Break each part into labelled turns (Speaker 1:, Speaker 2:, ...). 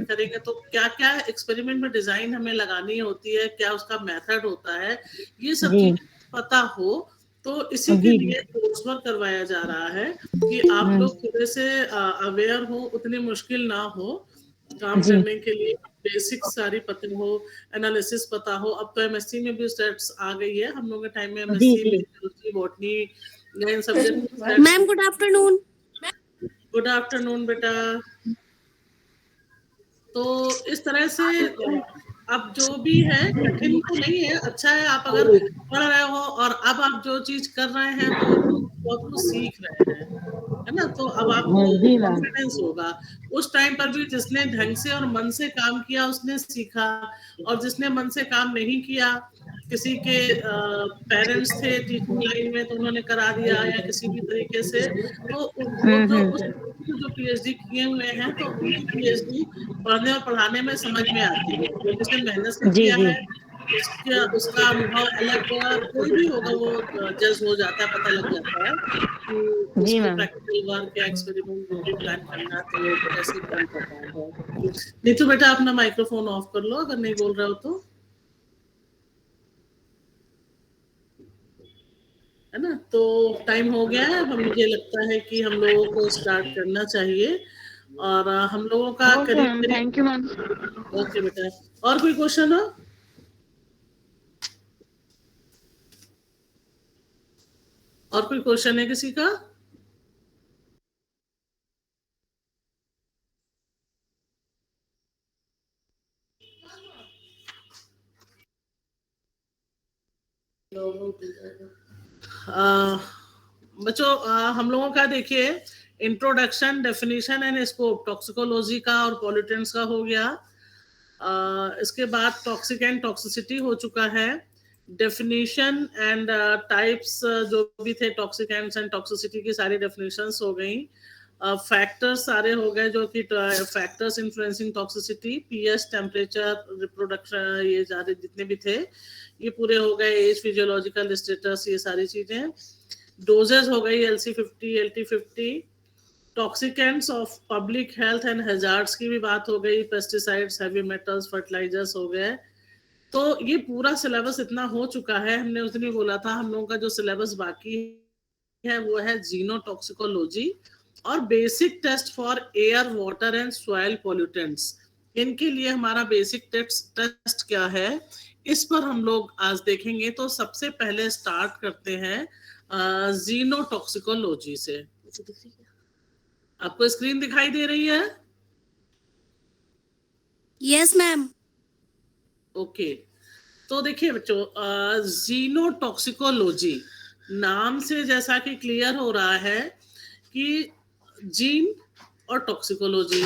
Speaker 1: Experiment करेंगे तो क्या क्या एक्सपेरिमेंट में डिजाइन हमें लगानी होती है, क्या उसका मेथड होता है, ये सब
Speaker 2: जी
Speaker 1: चीजें पता हो। तो इसी के
Speaker 2: जी जी।
Speaker 1: लिए कोर्स वर्क करवाया जा रहा है कि आप लोग थोड़े से अवेयर हो, उतनी मुश्किल ना हो काम
Speaker 2: जी
Speaker 1: करने के लिए, बेसिक सारी पता हो, एनालिसिस पता हो। अब तो एमएससी में भी स्टैट्स आ गई है, हम लोग के टाइम में
Speaker 2: जी
Speaker 1: एमएससी
Speaker 2: जी।
Speaker 1: में जियोलॉजी बॉटनी या इन सब्जेक्ट में
Speaker 3: ma'am
Speaker 1: stats.
Speaker 3: Good afternoon.
Speaker 1: Good afternoon बेटा। तो इस तरह से अब जो भी है कठिन तो नहीं है, अच्छा है आप अगर पढ़ रहे हो और अब आप जो चीज कर रहे हैं तो बहुत कुछ सीख रहे हैं, है ना। तो अब आपको
Speaker 2: जी मैम।
Speaker 1: कॉन्फिडेंस होगा। उस टाइम पर भी जिसने ढंग से और मन से काम किया उसने सीखा, और जिसने मन से काम नहीं किया, किसी के पेरेंट्स थे टीचिंग लाइन में तो उन्होंने करा दिया या किसी भी तरीके से, तो वो जो उस जो पीएचडी किए हुए हैं तो उनकी पीएचडी पढ़ने और पढ़ाने में समझ में आती है। तो जिसने मेहनत से
Speaker 2: जी
Speaker 1: किया
Speaker 2: जी।
Speaker 1: है उसका उसका अनुभव अलग, कोई भी होगा वो जज हो जाता है, पता लग जाता है कि
Speaker 2: जी
Speaker 1: उसको
Speaker 2: मैम।
Speaker 1: प्रैक्टिकल वर्क या एक्सपेरिमेंट जो भी प्लान करना है तो वो कैसे कर पाता है। नीतू बेटा अपना माइक्रोफोन ऑफ कर लो अगर नहीं बोल रहे हो तो, है ना। तो टाइम हो गया है, अब मुझे लगता है कि हम लोगों को स्टार्ट करना चाहिए। और हम लोगों का
Speaker 2: ओके
Speaker 1: करीब
Speaker 2: मैम,
Speaker 1: करीब,
Speaker 2: थैंक यू मैम।
Speaker 1: ओके बेटा। और कोई क्वेश्चन हो? और कोई क्वेश्चन है किसी का? बच्चों हम लोगों का देखिए introduction, definition and scope toxicology का और पॉल्यूटेंट्स का हो गया। इसके बाद टॉक्सिक एंड टॉक्सिसिटी हो चुका है। डेफिनेशन एंड टाइप्स जो भी थे टॉक्सिक एंड टॉक्सिसिटी की सारी डेफिनेशंस हो गई। फैक्टर्स सारे हो गए जो कि factors influencing toxicity, pH, temperature, reproduction, ये सारे जितने भी थे ये पूरे हो गए। एज, फिजियोलॉजिकल स्टेटस, ये सारी चीजें। डोजेस हो गई LC50, LT50। Toxicants of public health and hazards की भी बात हो गई। पेस्टिसाइड्स, हैवी मेटल्स, फर्टिलाइजर्स हो गए। तो ये पूरा सिलेबस इतना हो चुका है। हमने उस दिन भी बोला था हम लोगों का जो सिलेबस बाकी है वो है जीनोटॉक्सिकोलॉजी और basic test for air, water and soil pollutants. इनके लिए हमारा बेसिक टेस्ट क्या है इस पर हम लोग आज देखेंगे। तो सबसे पहले स्टार्ट करते हैं जीनोटॉक्सिकोलॉजी से। आपको स्क्रीन दिखाई दे रही है?
Speaker 3: Yes ma'am.
Speaker 1: ओके। तो देखिए बच्चों, जीनोटॉक्सिकोलॉजी नाम से जैसा कि क्लियर हो रहा है कि जीन और टॉक्सिकोलॉजी,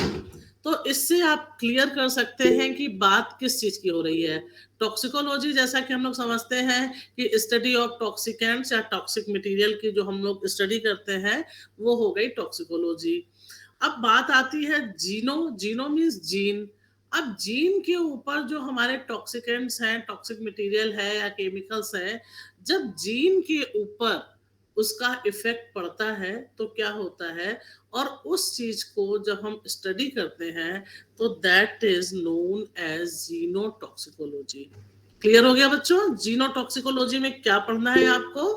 Speaker 1: तो इससे आप क्लियर कर सकते हैं कि बात किस चीज की हो रही है। टॉक्सिकोलॉजी जैसा कि हम लोग समझते हैं कि स्टडी ऑफ टॉक्सिकेंट्स या टॉक्सिक मटेरियल की जो हम लोग स्टडी करते हैं वो हो गई टॉक्सिकोलॉजी। अब बात आती है जीनो। जीनो मीन्स जीन। अब जीन के ऊपर जो हमारे टॉक्सिकेंट्स हैं, टॉक्सिक मटेरियल है या केमिकल्स हैं, जब जीन के ऊपर उसका इफेक्ट पड़ता है तो क्या होता है, और उस चीज को जब हम स्टडी करते हैं तो that is known as genotoxicology. Clear हो गया बच्चों? जीनोटॉक्सिकोलॉजी में क्या पढ़ना है आपको।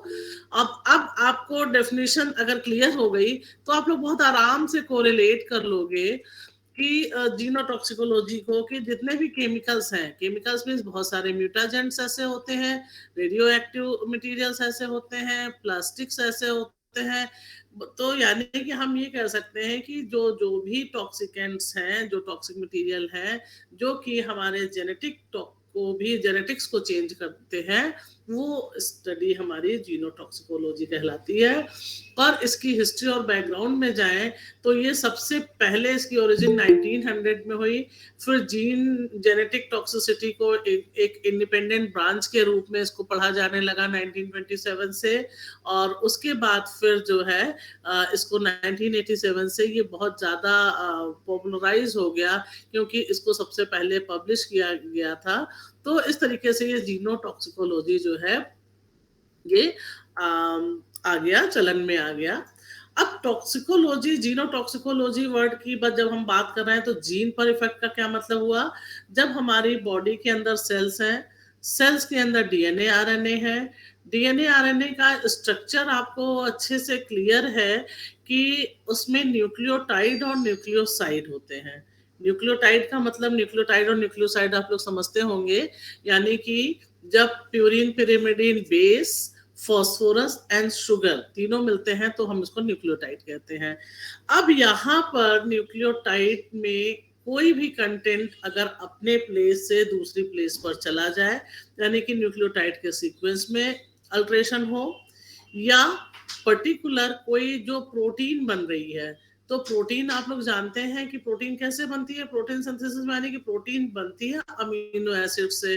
Speaker 1: अब आपको डेफिनेशन अगर क्लियर हो गई तो आप लोग बहुत आराम से कोरिलेट कर लोगे कि जीनोटॉक्सिकोलॉजी को, कि जितने भी केमिकल्स हैं, केमिकल्स में बहुत सारे म्यूटाजेंट्स ऐसे होते हैं, रेडियो एक्टिव मटीरियल्स ऐसे होते हैं, प्लास्टिक्स ऐसे होते हैं। तो यानी कि हम ये कह सकते हैं कि जो जो भी टॉक्सिकेंट्स हैं, जो टॉक्सिक मटेरियल हैं, जो कि हमारे को भी जेनेटिक्स को चेंज करते हैं, वो स्टडी हमारी जीनोटॉक्सिकोलॉजी कहलाती है। और इसकी हिस्ट्री और बैकग्राउंड में जाएं तो ये सबसे पहले इसकी ओरिजिन 1900 में हुई। फिर जीन जेनेटिक टॉक्सिसिटी को एक इंडिपेंडेंट ब्रांच के रूप में इसको पढ़ा जाने लगा 1927 से। और उसके बाद फिर जो है इसको 1987 से ये बहुत ज़्यादा पॉपुलराइज हो गया क्योंकि इसको सबसे पहले पब्लिश किया गया था। तो इस तरीके से ये जीनोटॉक्सिकोलॉजी जो है ये आ गया, चलन में आ गया। अब टॉक्सिकोलॉजी, जीनोटॉक्सिकोलॉजी वर्ड की बात जब हम बात कर रहे हैं तो जीन पर इफेक्ट का क्या मतलब हुआ? जब हमारी बॉडी के अंदर सेल्स हैं, सेल्स के अंदर डीएनए आरएनए है, डीएनए आरएनए का स्ट्रक्चर आपको अच्छे से क्लियर है कि उसमें न्यूक्लियोटाइड और न्यूक्लियोसाइड होते हैं। न्यूक्लियोटाइड का मतलब, न्यूक्लियोटाइड और न्यूक्लियोसाइड आप लोग समझते होंगे, यानी कि जब purine, pyrimidine, base, phosphorus and sugar तीनों मिलते हैं तो हम इसको न्यूक्लियोटाइड कहते हैं। अब यहाँ पर न्यूक्लियोटाइड में कोई भी कंटेंट अगर अपने प्लेस से दूसरी प्लेस पर चला जाए, यानी कि न्यूक्लियोटाइड के सीक्वेंस में अल्ट्रेशन हो, या पर्टिकुलर कोई जो प्रोटीन बन रही है, तो प्रोटीन आप लोग जानते हैं कि प्रोटीन कैसे बनती है? प्रोटीन सिंथेसिस में, यानी कि प्रोटीन बनती है अमीनो एसिड से।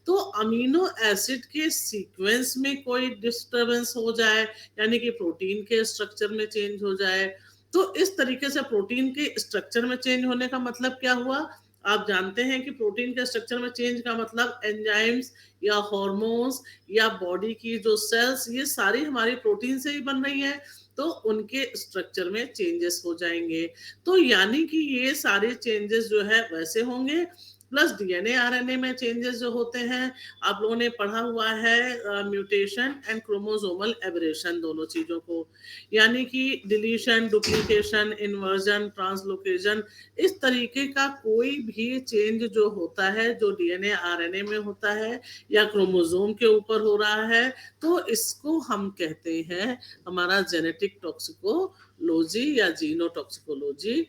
Speaker 1: तो अमीनो एसिड के सीक्वेंस में कोई डिस्टरबेंस हो जाए, यानी कि प्रोटीन के स्ट्रक्चर में चेंज हो जाए, तो इस तरीके से प्रोटीन के स्ट्रक्चर में चेंज होने का मतलब क्या हुआ? आप जानते हैं कि प्रोटीन के स्ट्रक्चर में चेंज का मतलब एंजाइम्स या हार्मोन्स या बॉडी की जो सेल्स, ये सारी हमारी प्रोटीन से ही बन रही हैं, तो उनके स्ट्रक्चर में चेंजेस हो जाएंगे। तो यानी कि ये सारे चेंजेस जो है वैसे होंगे, प्लस डीएनए आरएनए में चेंजेस जो होते हैं, आप लोगों ने पढ़ा हुआ है म्यूटेशन एंड क्रोमोसोमल एबरेशन, दोनों चीजों को, यानी कि डिलीशन, डुप्लीकेशन, इन्वर्जन, ट्रांसलोकेशन, इस तरीके का कोई भी चेंज जो होता है, जो डीएनए आरएनए में होता है या क्रोमोसोम के ऊपर हो रहा है, तो इसको हम कहते हैं हमारा जेनेटिक टॉक्सिकोलॉजी या जीनोटॉक्सिकोलॉजी।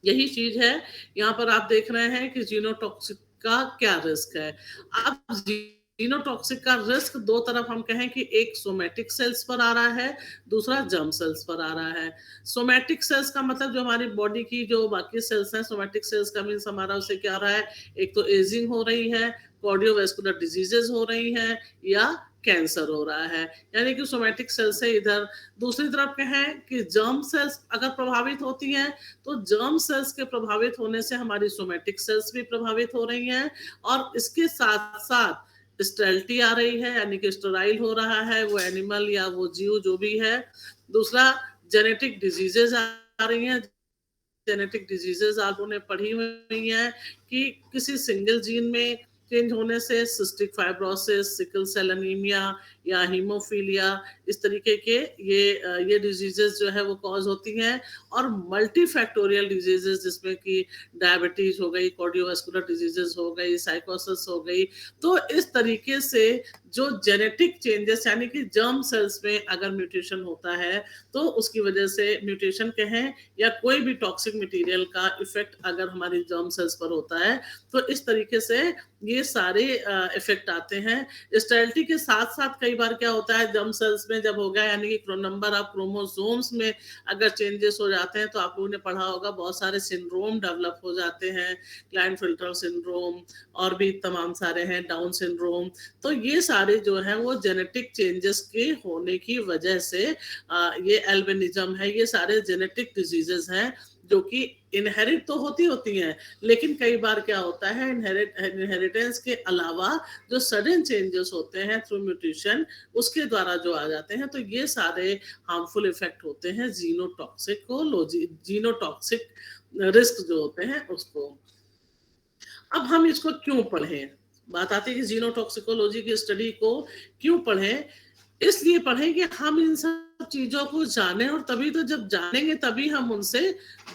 Speaker 1: यही चीज है, यहाँ पर आप देख रहे हैं कि जीनोटॉक्सिक का क्या रिस्क है। अब जीनोटॉक्सिक का रिस्क दो तरफ हम कहें कि एक सोमेटिक सेल्स पर आ रहा है, दूसरा जर्म सेल्स पर आ रहा है। सोमेटिक सेल्स का मतलब जो हमारी बॉडी की जो बाकी सेल्स हैं, सोमेटिक सेल्स का मीन्स हमारा उससे क्या आ रहा है? एक तो एजिंग हो रही है, कार्डियोवैस्कुलर डिजीजेस हो रही हैं, या कैंसर हो रहा है, यानी कि सोमेटिक सेल से इधर। दूसरी तरफ कहें कि जर्म सेल्स अगर प्रभावित होती हैं, तो जर्म सेल्स के प्रभावित होने से हमारी सोमेटिक सेल्स भी प्रभावित हो रही हैं, और इसके साथ साथ स्टेरिलिटी आ रही है, यानी कि स्टेराइल हो रहा है वो एनिमल या वो जीव जो भी है। दूसरा, जेनेटिक डिजीजेस आ रही हैं। जेनेटिक डिजीजेस आप लोगों ने पढ़ी हुई हैं कि किसी सिंगल जीन में चेंज होने से cystic fibrosis, sickle cell anaemia या हीमोफीलिया, इस तरीके के ये डिजीजेस जो है वो कॉज होती हैं। और मल्टी फैक्टोरियल डिजीजेस, जिसमें कि डायबिटीज हो गई, कार्डियोवास्कुलर डिजीजेस हो गई, साइकोसिस हो गई। तो इस तरीके से जो जेनेटिक चेंजेस, यानी कि जर्म सेल्स में अगर म्यूटेशन होता है, तो उसकी वजह से म्यूटेशन कहें या कोई भी टॉक्सिक मटेरियल का इफेक्ट अगर हमारी जर्म सेल्स पर होता है, तो इस तरीके से ये सारे इफेक्ट आते हैं। स्टेरिलिटी के साथ साथ कई बार क्या होता है, जर्म सेल्स में जब हो गया, यानी कि नंबर ऑफ क्रोमोसोम्स में अगर चेंजेस हो जाते हैं, तो आप लोगों ने पढ़ा होगा बहुत सारे सिंड्रोम डेवलप हो जाते हैं, क्लाइनफिल्टर सिंड्रोम, और भी तमाम सारे हैं, डाउन सिंड्रोम। तो ये सारे जो हैं वो जेनेटिक चेंजेस के होने की वजह से, ये एल्बिनिज्म है, ये सारे जेनेटिक डिजीजेस हैं जो कि इनहेरिट तो होती हैं, लेकिन कई बार क्या होता है, इनहेरिटेंस के अलावा जो सडन चेंजेस होते हैं थ्रू म्यूटेशन, उसके द्वारा जो आ जाते हैं, तो ये सारे हार्मफुल इफेक्ट होते हैं जीनोटॉक्सिकोलॉजी, जीनोटॉक्सिक रिस्क जो होते हैं उसको। अब हम इसको क्यों पढ़ें? बात आती है कि जीनोटॉक्सिकोलॉजी की स्टडी को क्यों पढ़ें? इसलिए पढ़ें कि हम इन सब चीजों को जानें, और तभी तो जब जानेंगे तभी हम उनसे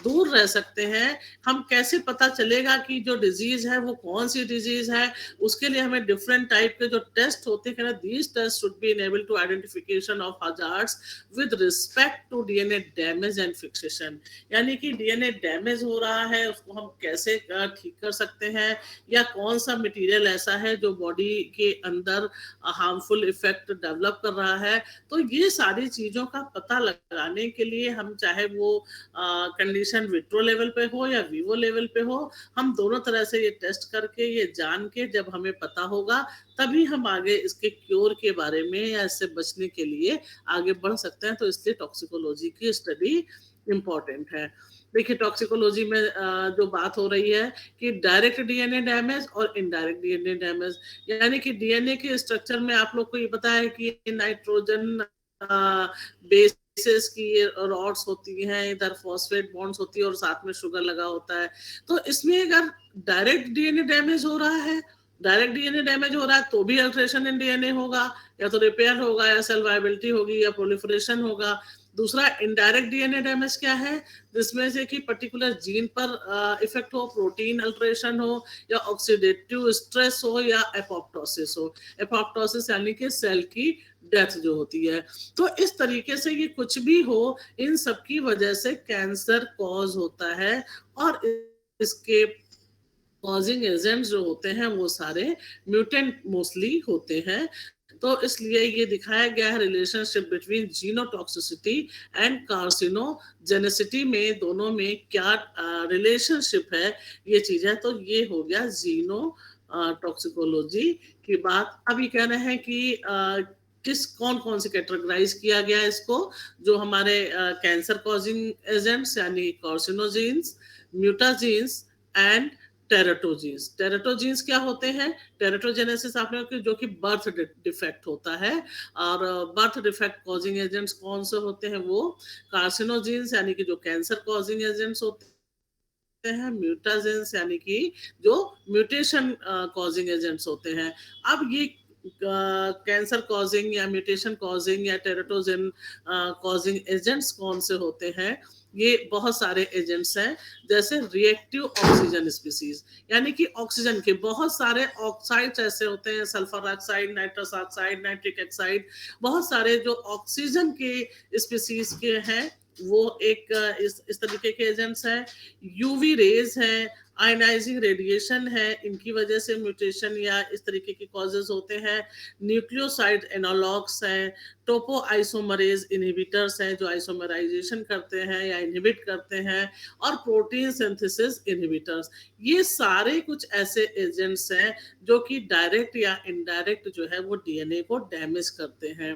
Speaker 1: दूर रह सकते हैं। हम कैसे पता चलेगा कि जो डिजीज है वो कौन सी डिजीज है? उसके लिए हमें डिफरेंट टाइप के जो टेस्ट होते हैं, these test should be enable to identification of hazards with respect to DNA damage and fixation, यानी कि डीएनए डैमेज हो रहा है उसको हम कैसे ठीक कर सकते हैं, या कौन सा मटेरियल ऐसा है जो बॉडी के अंदर हार्मफुल इफेक्ट डेवलप कर रहा है। तो ये सारी चीजों का पता लगाने के लिए हम, चाहे वो कंडीशन विट्रो लेवल पे हो या वीवो लेवल पे हो, हम दोनों तरह से ये टेस्ट करके, ये जान के जब हमें पता होगा, तभी हम आगे इसके क्योर के बारे में या इससे बचने के लिए आगे बढ़ सकते हैं। तो इसलिए टॉक्सिकोलॉजी की स्टडी इम्पोर्टेंट है। देखिए, टॉक्सिकोलॉजी में जो बात हो रही है कि डायरेक्ट डीएनए डैमेज और इनडायरेक्ट डीएनए डैमेज, यानी कि डीएनए के स्ट्रक्चर में आप लोग को ये पता है कि नाइट्रोजन बेस बेसेस की ये रॉड्स होती हैं, इधर फॉस्फेट बॉन्ड्स होती है और साथ में शुगर लगा होता है। तो इसमें अगर डायरेक्ट डीएनए डैमेज हो रहा है, डायरेक्ट डीएनए डैमेज हो रहा है तो भी अल्टरेशन इन डीएनए होगा, या तो रिपेयर होगा, या सेल वायबिलिटी होगी, या प्रोलिफरेशन होगा। दूसरा इनडायरेक्ट डीएनए डैमेज क्या है, जिसमें से कि पर्टिकुलर जीन पर इफेक्ट हो, प्रोटीन अल्टरेशन हो, या ऑक्सीडेटिव स्ट्रेस हो, या एपोप्टोसिस हो। एपोप्टोसिस यानी कि सेल की डेथ जो होती है। तो इस तरीके से ये कुछ भी हो, इन सब की वजह से कैंसर कॉज होता है, और इसके कॉजिंग एजेंट्स जो होते हैं वो सारे म्यूटेंट मोस्टली होते हैं। तो इसलिए ये दिखाया गया है relationship between genotoxicity and carcinogenicity में, दोनों में क्या रिलेशनशिप है, ये चीज है। तो ये हो गया जीनो टॉक्सिकोलॉजी की बात। अब ये कह रहे हैं कि किस कौन कौन से कैटेगराइज किया गया है इसको, जो हमारे कैंसर कॉजिंग एजेंट्स यानी कार्सिनोजेन्स, म्यूटाजीन्स एंड टेराटोजीन्स। टेराटोजीन्स क्या होते हैं, टेराटोजेनेसिस आपने जो कि बर्थ डिफेक्ट होता है, और बर्थ डिफेक्ट कॉजिंग एजेंट्स कौन से होते हैं, वो कार्सिनोजीन्स यानी कि जो कैंसर कॉजिंग एजेंट्स होते हैं, म्यूटाजेंस यानी कि जो म्यूटेशन कॉजिंग एजेंट्स होते हैं। अब ये कैंसर कॉजिंग या म्यूटेशन कॉजिंग या टेराटोजेन कॉजिंग एजेंट्स कौन से होते हैं, ये बहुत सारे एजेंट्स हैं। जैसे रिएक्टिव ऑक्सीजन स्पीसीज, यानी कि ऑक्सीजन के बहुत सारे ऑक्साइड्स ऐसे होते हैं, sulphur oxide, nitrous oxide, nitric oxide, बहुत सारे जो ऑक्सीजन के स्पीसीज के हैं, वो एक इस तरीके के एजेंट्स हैं। यूवी रेज है, आयनाइजिंग रेडिएशन है, इनकी वजह से म्यूटेशन या इस तरीके के कॉजेज होते हैं। न्यूक्लियोसाइड एनालॉग्स हैं, टोपो आइसोमरेज इनहिबिटर्स हैं जो आइसोमराइजेशन करते हैं या इनहिबिट करते हैं, और प्रोटीन सिंथेसिस इनहिबिटर्स। ये सारे कुछ ऐसे एजेंट्स हैं जो कि डायरेक्ट या इनडायरेक्ट जो है वो डीएनए को डैमेज करते हैं।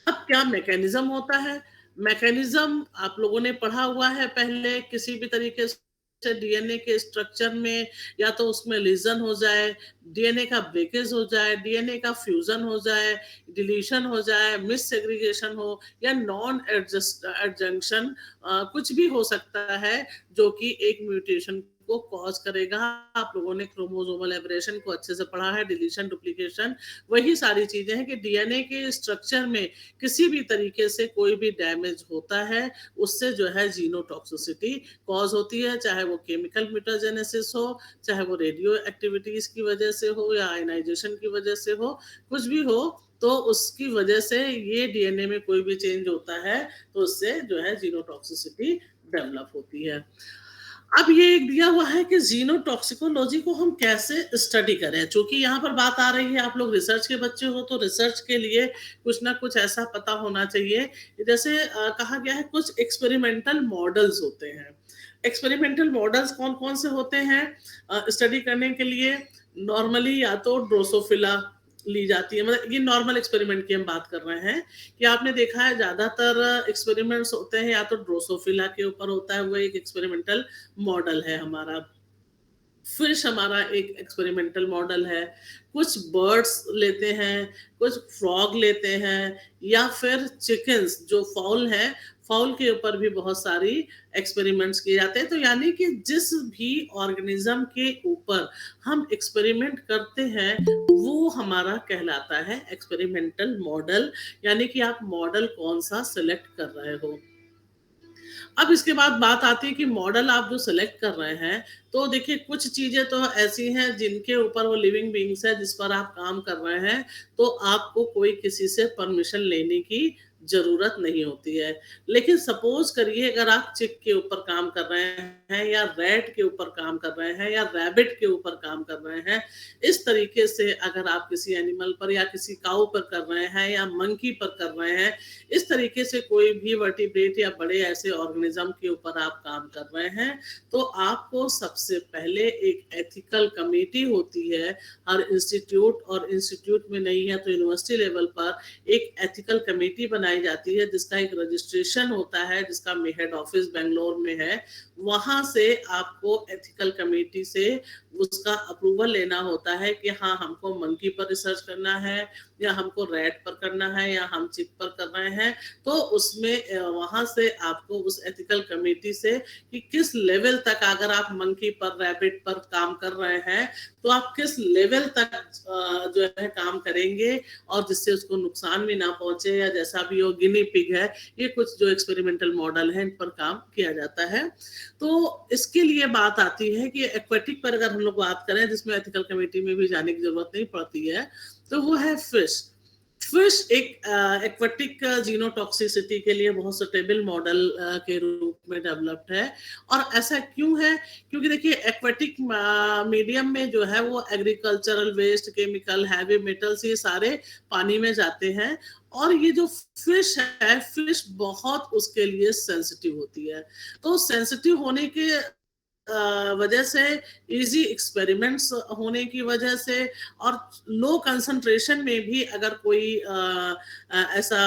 Speaker 1: अब क्या मैकेनिज्म होता है, मैकेनिज्म आप लोगों ने पढ़ा हुआ है पहले, किसी भी तरीके से डीएनए के स्ट्रक्चर में या तो उसमें लीजन हो जाए, डीएनए का ब्रेकेज हो जाए, डीएनए का फ्यूजन हो जाए, डिलीशन हो जाए, मिस सेग्रीगेशन हो, या नॉन एडजंक्शन, कुछ भी हो सकता है जो कि एक म्यूटेशन को कॉज करेगा। आप लोगों ने क्रोमोसोमल एब्रेशन को अच्छे से पढ़ा है, डिलीशन, डुप्लीकेशन, वही सारी चीजें हैं कि डीएनए के स्ट्रक्चर में किसी भी तरीके से कोई भी डैमेज होता है, उससे जो है जीनोटॉक्सिसिटी कॉज होती है, चाहे वो केमिकल म्यूटाजेनेसिस हो, चाहे वो रेडियो एक्टिविटीज की वजह से हो, या आयनाइजेशन की वजह से हो, कुछ भी हो, तो उसकी वजह से ये डीएनए में कोई भी चेंज होता है, तो उससे जो है जीनोटॉक्सिसिटी डेवलप होती है। अब ये एक दिया हुआ है कि जीनोटॉक्सिकोलॉजी को हम कैसे स्टडी करें, चूंकि यहाँ पर बात आ रही है, आप लोग रिसर्च के बच्चे हो, तो रिसर्च के लिए कुछ ना कुछ ऐसा पता होना चाहिए। जैसे कहा गया है कुछ एक्सपेरिमेंटल मॉडल्स होते हैं। एक्सपेरिमेंटल मॉडल्स कौन कौन से होते हैं स्टडी करने के लिए, नॉर्मली या तो ड्रोसोफिला ली जाती है, मतलब ये नॉर्मल एक्सपेरिमेंट की हम बात कर रहे हैं, कि आपने देखा है ज्यादातर एक्सपेरिमेंट्स होते हैं या तो ड्रोसोफिला के ऊपर होता है, वो एक एक्सपेरिमेंटल मॉडल है हमारा। फिश हमारा एक एक्सपेरिमेंटल मॉडल है। कुछ बर्ड्स लेते हैं, कुछ फ्रॉग लेते हैं, या फिर चिकन्स जो फाउल है, फाउल के ऊपर भी बहुत सारी एक्सपेरिमेंट्स किए जाते हैं। तो यानी कि जिस भी ऑर्गेनिज्म के ऊपर हम एक्सपेरिमेंट करते हैं वो हमारा कहलाता है एक्सपेरिमेंटल मॉडल, यानी कि आप मॉडल कौन सा सिलेक्ट कर रहे हो। अब इसके बाद बात आती है कि मॉडल आप जो सिलेक्ट कर रहे हैं, तो देखिए कुछ चीजें तो ऐसी हैं जिनके ऊपर वो लिविंग बीइंग्स है, जिस पर आप काम कर रहे हैं, तो आपको कोई किसी से परमिशन लेने की जरूरत नहीं होती है। लेकिन सपोज करिए अगर आप चिक के ऊपर काम कर रहे हैं, या रैट के ऊपर काम कर रहे हैं, या रैबिट के ऊपर काम कर रहे हैं, इस तरीके से अगर आप किसी एनिमल पर या किसी काऊ पर कर रहे हैं, या मंकी पर कर रहे हैं, इस तरीके से कोई भी वर्टिब्रेट या बड़े ऐसे ऑर्गेनिज्म के ऊपर आप काम कर रहे हैं, तो आपको सबसे सबसे पहले एक एथिकल कमेटी होती है हर इंस्टीट्यूट, और इंस्टीट्यूट में नहीं है तो यूनिवर्सिटी लेवल पर एक एथिकल कमेटी बनाई जाती है जिसका एक रजिस्ट्रेशन होता है, जिसका हेड ऑफिस बेंगलोर में है। वहां से आपको एथिकल कमेटी से उसका अप्रूवल लेना होता है कि हाँ, हमको मंकी पर रिसर्च करना है, या हमको रैट पर करना है, या हम चिप पर कर रहे हैं। तो उसमें वहां से आपको उस एथिकल कमेटी से कि किस लेवल तक, अगर आप मंकी पर, रैबिट पर काम कर रहे हैं, तो आप किस लेवल तक जो है काम करेंगे, और जिससे उसको नुकसान भी ना पहुंचे, या जैसा भी हो, गिनी पिग है, ये कुछ जो एक्सपेरिमेंटल मॉडल है इन पर काम किया जाता है। तो इसके लिए बात आती है कि एक्वेटिक पर अगर हम लोग बात करें, जिसमें एथिकल कमेटी में भी जाने की जरूरत नहीं पड़ती है, तो वो है फिश। फिश एक एक्वेटिक जीनोटॉक्सिसिटी के लिए बहुत सुटेबल मॉडल के रूप में डेवलप्ड है। और ऐसा क्यों है? क्योंकि देखिए, एक्वेटिक मीडियम में जो है वो agricultural waste, chemical, heavy metals, ये सारे पानी में जाते हैं, और ये जो फिश है, फिश बहुत उसके लिए सेंसिटिव होती है। तो सेंसिटिव होने के वजह से, इजी एक्सपेरिमेंट्स होने की वजह से, और लो कंसंट्रेशन में भी अगर कोई ऐसा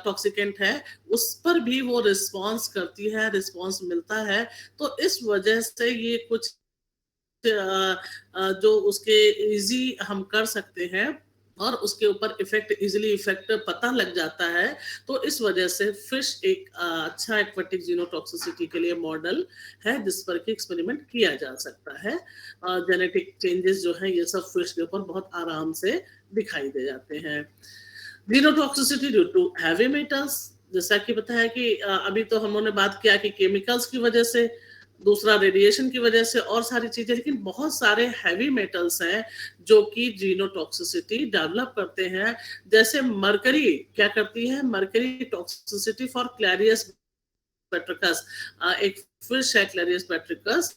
Speaker 1: टॉक्सिकेंट है, उस पर भी वो रिस्पॉन्स करती है, रिस्पॉन्स मिलता है। तो इस वजह से ये कुछ जो उसके इजी हम कर सकते हैं, और उसके ऊपर इजिली इफेक्ट पता लग जाता है। तो इस वजह से फिश एक अच्छा एक्वेटिक जीनोटॉक्सिसिटी के लिए मॉडल है, जिस पर कि एक्सपेरिमेंट किया जा सकता है। जेनेटिक चेंजेस जो है, ये सब फिश के ऊपर बहुत आराम से दिखाई दे जाते हैं। Genotoxicity due to heavy metals, जैसा कि पता है कि अभी तो हम लोगों ने बात किया कि केमिकल्स की वजह से, दूसरा रेडिएशन की वजह से, और सारी चीजें, लेकिन बहुत सारे हैवी मेटल्स हैं जो कि जीनोटॉक्सिसिटी डेवलप करते हैं। जैसे मरकरी क्या करती है? मरकरी टॉक्सिसिटी फॉर क्लैरियस पेट्रिकस, एक फिश है क्लैरियस पेट्रिकस,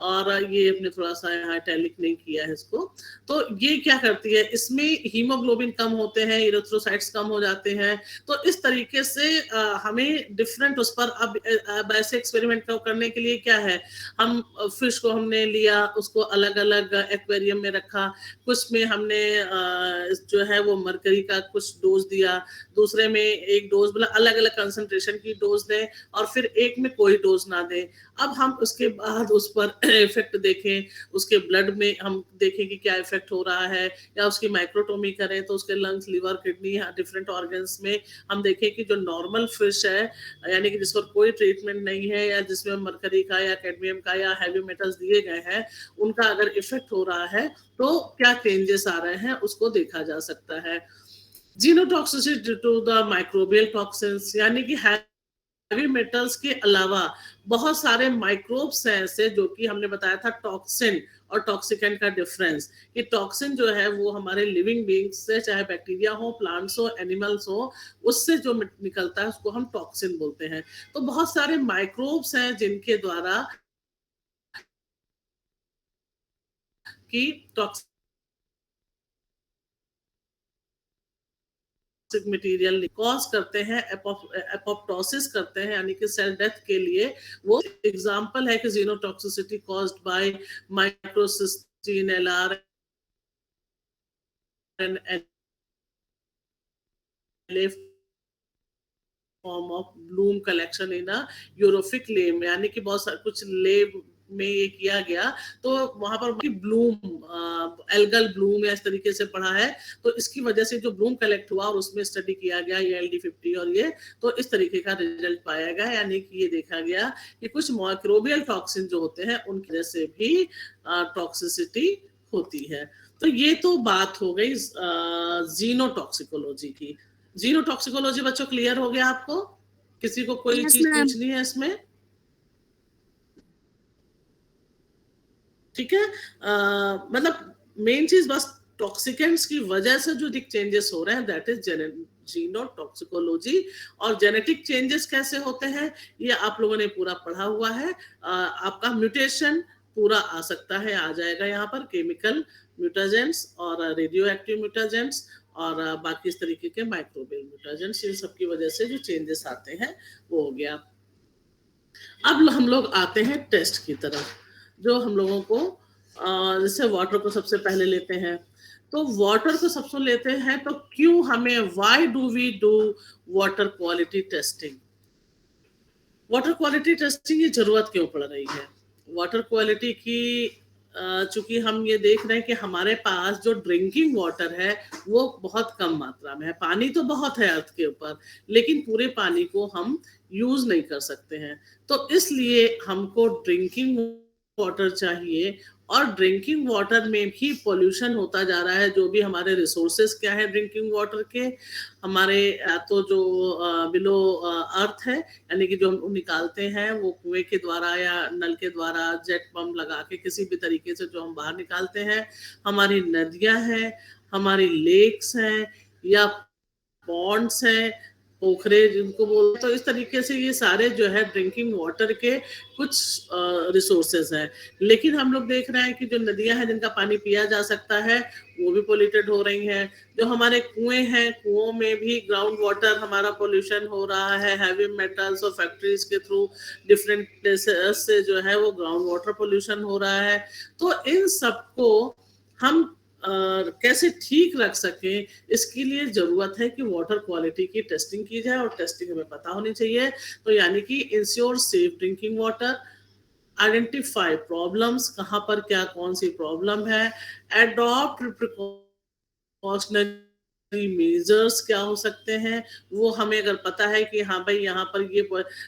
Speaker 1: और ये अपने थोड़ा सा यहाँ इटैलिक नहीं किया है इसको। तो ये क्या करती है? इसमें हीमोग्लोबिन कम होते हैं, इरिथ्रोसाइट्स कम हो जाते हैं। तो इस तरीके से हमें डिफरेंट उस पर, अब ऐसे एक्सपेरिमेंट करने के लिए क्या है, हम फिश को हमने लिया, उसको अलग अलग एक्वेरियम में रखा, कुछ में हमने जो है वो मरकरी का कुछ डोज दिया, दूसरे में एक डोज, मतलब अलग अलग कंसंट्रेशन की डोज दें, और फिर एक में कोई डोज ना दें। अब हम उसके बाद उस पर इफेक्ट देखें, उसके ब्लड में हम देखें कि क्या इफेक्ट हो रहा है, या उसकी माइक्रोटोमी करें तो उसके lungs, liver, kidney, different organs में हम देखें कि जो नॉर्मल फिश है, यानी कि जिस पर कोई ट्रीटमेंट नहीं है, या जिसमें मरकरी का या कैडमियम का या हैवी मेटल्स दिए गए हैं, उनका अगर इफेक्ट हो रहा है तो क्या चेंजेस आ रहे हैं, उसको देखा जा सकता है। Genotoxicity due to the microbial toxins, यानी कि हैवी मेटल्स के अलावा बहुत सारे माइक्रोब्स हैं ऐसे, जो कि हमने बताया था टॉक्सिन और टॉक्सिकेंट का डिफरेंस, कि टॉक्सिन जो है वो हमारे लिविंग बीइंग्स से, चाहे बैक्टीरिया हो, प्लांट्स हो, एनिमल्स हो, उससे जो निकलता है उसको हम टॉक्सिन बोलते हैं। तो बहुत सारे माइक्रोब्स हैं जिनके द्वारा कि टॉक्सिन मटेरियल कॉज करते हैं, एपोप्टोसिस करते हैं, यानी कि सेल डेथ के लिए। वो एग्जांपल है कि genotoxicity caused by microcystin, LR and LA form of bloom collection in a eutrophic lake, यानी कि बहुत सारे कुछ लेम में ये किया गया, तो वहां पर ब्लूम, एल्गल ब्लूम या इस तरीके से पढ़ा है। तो इसकी वजह से जो ब्लूम कलेक्ट हुआ और उसमें स्टडी किया गया, ये LD50 और ये, तो इस तरीके का रिजल्ट पाया गया, यानी कि ये देखा गया कि कुछ माइक्रोबियल टॉक्सिन जो होते हैं उनकी वजह से भी टॉक्सिसिटी होती है। तो ये तो बात हो गई जीनोटॉक्सिकोलॉजी की। जीनोटॉक्सिकोलॉजी बच्चों क्लियर हो गया आपको? किसी को कोई
Speaker 2: यस
Speaker 1: चीज
Speaker 2: मैम।
Speaker 1: पूछनी है इसमें? ठीक है। मतलब मेन चीज बस टॉक्सिकेंट्स की वजह से जो चेंजेस हो रहे हैं, दैट इज जीनोटॉक्सिकोलॉजी। और जेनेटिक चेंजेस कैसे होते हैं, ये आप लोगों ने पूरा पढ़ा हुआ है। आपका म्यूटेशन पूरा आ सकता है, आ जाएगा यहाँ पर, केमिकल म्यूटाजेंट्स और रेडियो एक्टिव म्यूटाजेंट्स, और बाकी इस तरीके के माइक्रोबियल म्यूटाजेंट्स, इन सब की वजह से जो चेंजेस आते हैं वो हो गया। अब हम लोग आते हैं टेस्ट की तरफ। जो हम लोगों को जैसे वाटर को सबसे पहले लेते हैं, तो वाटर को सबसे लेते हैं तो क्यों हमें, why do we do water quality testing? Water quality testing की जरूरत क्यों पड़ रही है? वाटर क्वालिटी की चूंकि हम ये देख रहे हैं कि हमारे पास जो ड्रिंकिंग वाटर है वो बहुत कम मात्रा में है। पानी तो बहुत है अर्थ के ऊपर, लेकिन पूरे पानी को हम यूज नहीं कर सकते हैं। तो इसलिए हमको ड्रिंकिंग वाटर चाहिए, और ड्रिंकिंग वाटर में भी पोल्यूशन होता जा रहा है। जो भी हमारे रिसोर्सेज क्या है ड्रिंकिंग वाटर के, हमारे तो जो बिलो अर्थ है, यानी कि जो हम निकालते हैं वो कुएं के द्वारा या नल के द्वारा जेट पंप लगा के किसी भी तरीके से जो हम बाहर निकालते हैं, हमारी नदियां हैं, हमारी लेक्स हैं, या पॉन्ड्स हैं, पोखरे जिनको बोलते हैं। तो इस तरीके से ये सारे जो है ड्रिंकिंग वाटर के कुछ रिसोर्सेज हैं। लेकिन हम लोग देख रहे हैं कि जो नदियां हैं जिनका पानी पिया जा सकता है वो भी पोल्यूटेड हो रही हैं। जो हमारे कुएं हैं, कुओं में भी ग्राउंड वाटर हमारा पोल्यूशन हो रहा है, हैवी मेटल्स और फैक्ट्रीज के थ्रू डिफरेंट प्लेसेस से जो है वो ग्राउंड वाटर पोल्यूशन हो रहा है। तो इन सबको हम कैसे ठीक रख सकें, इसके लिए जरूरत है कि वाटर क्वालिटी की टेस्टिंग की जाए, और टेस्टिंग हमें पता होनी चाहिए। तो यानी कि ensure safe drinking water, identify problems, कहाँ पर क्या कौन सी प्रॉब्लम है, एडॉप्ट प्रिकॉशनरी मेजर्स क्या हो सकते हैं, वो हमें अगर पता है कि हाँ भाई यहाँ पर ये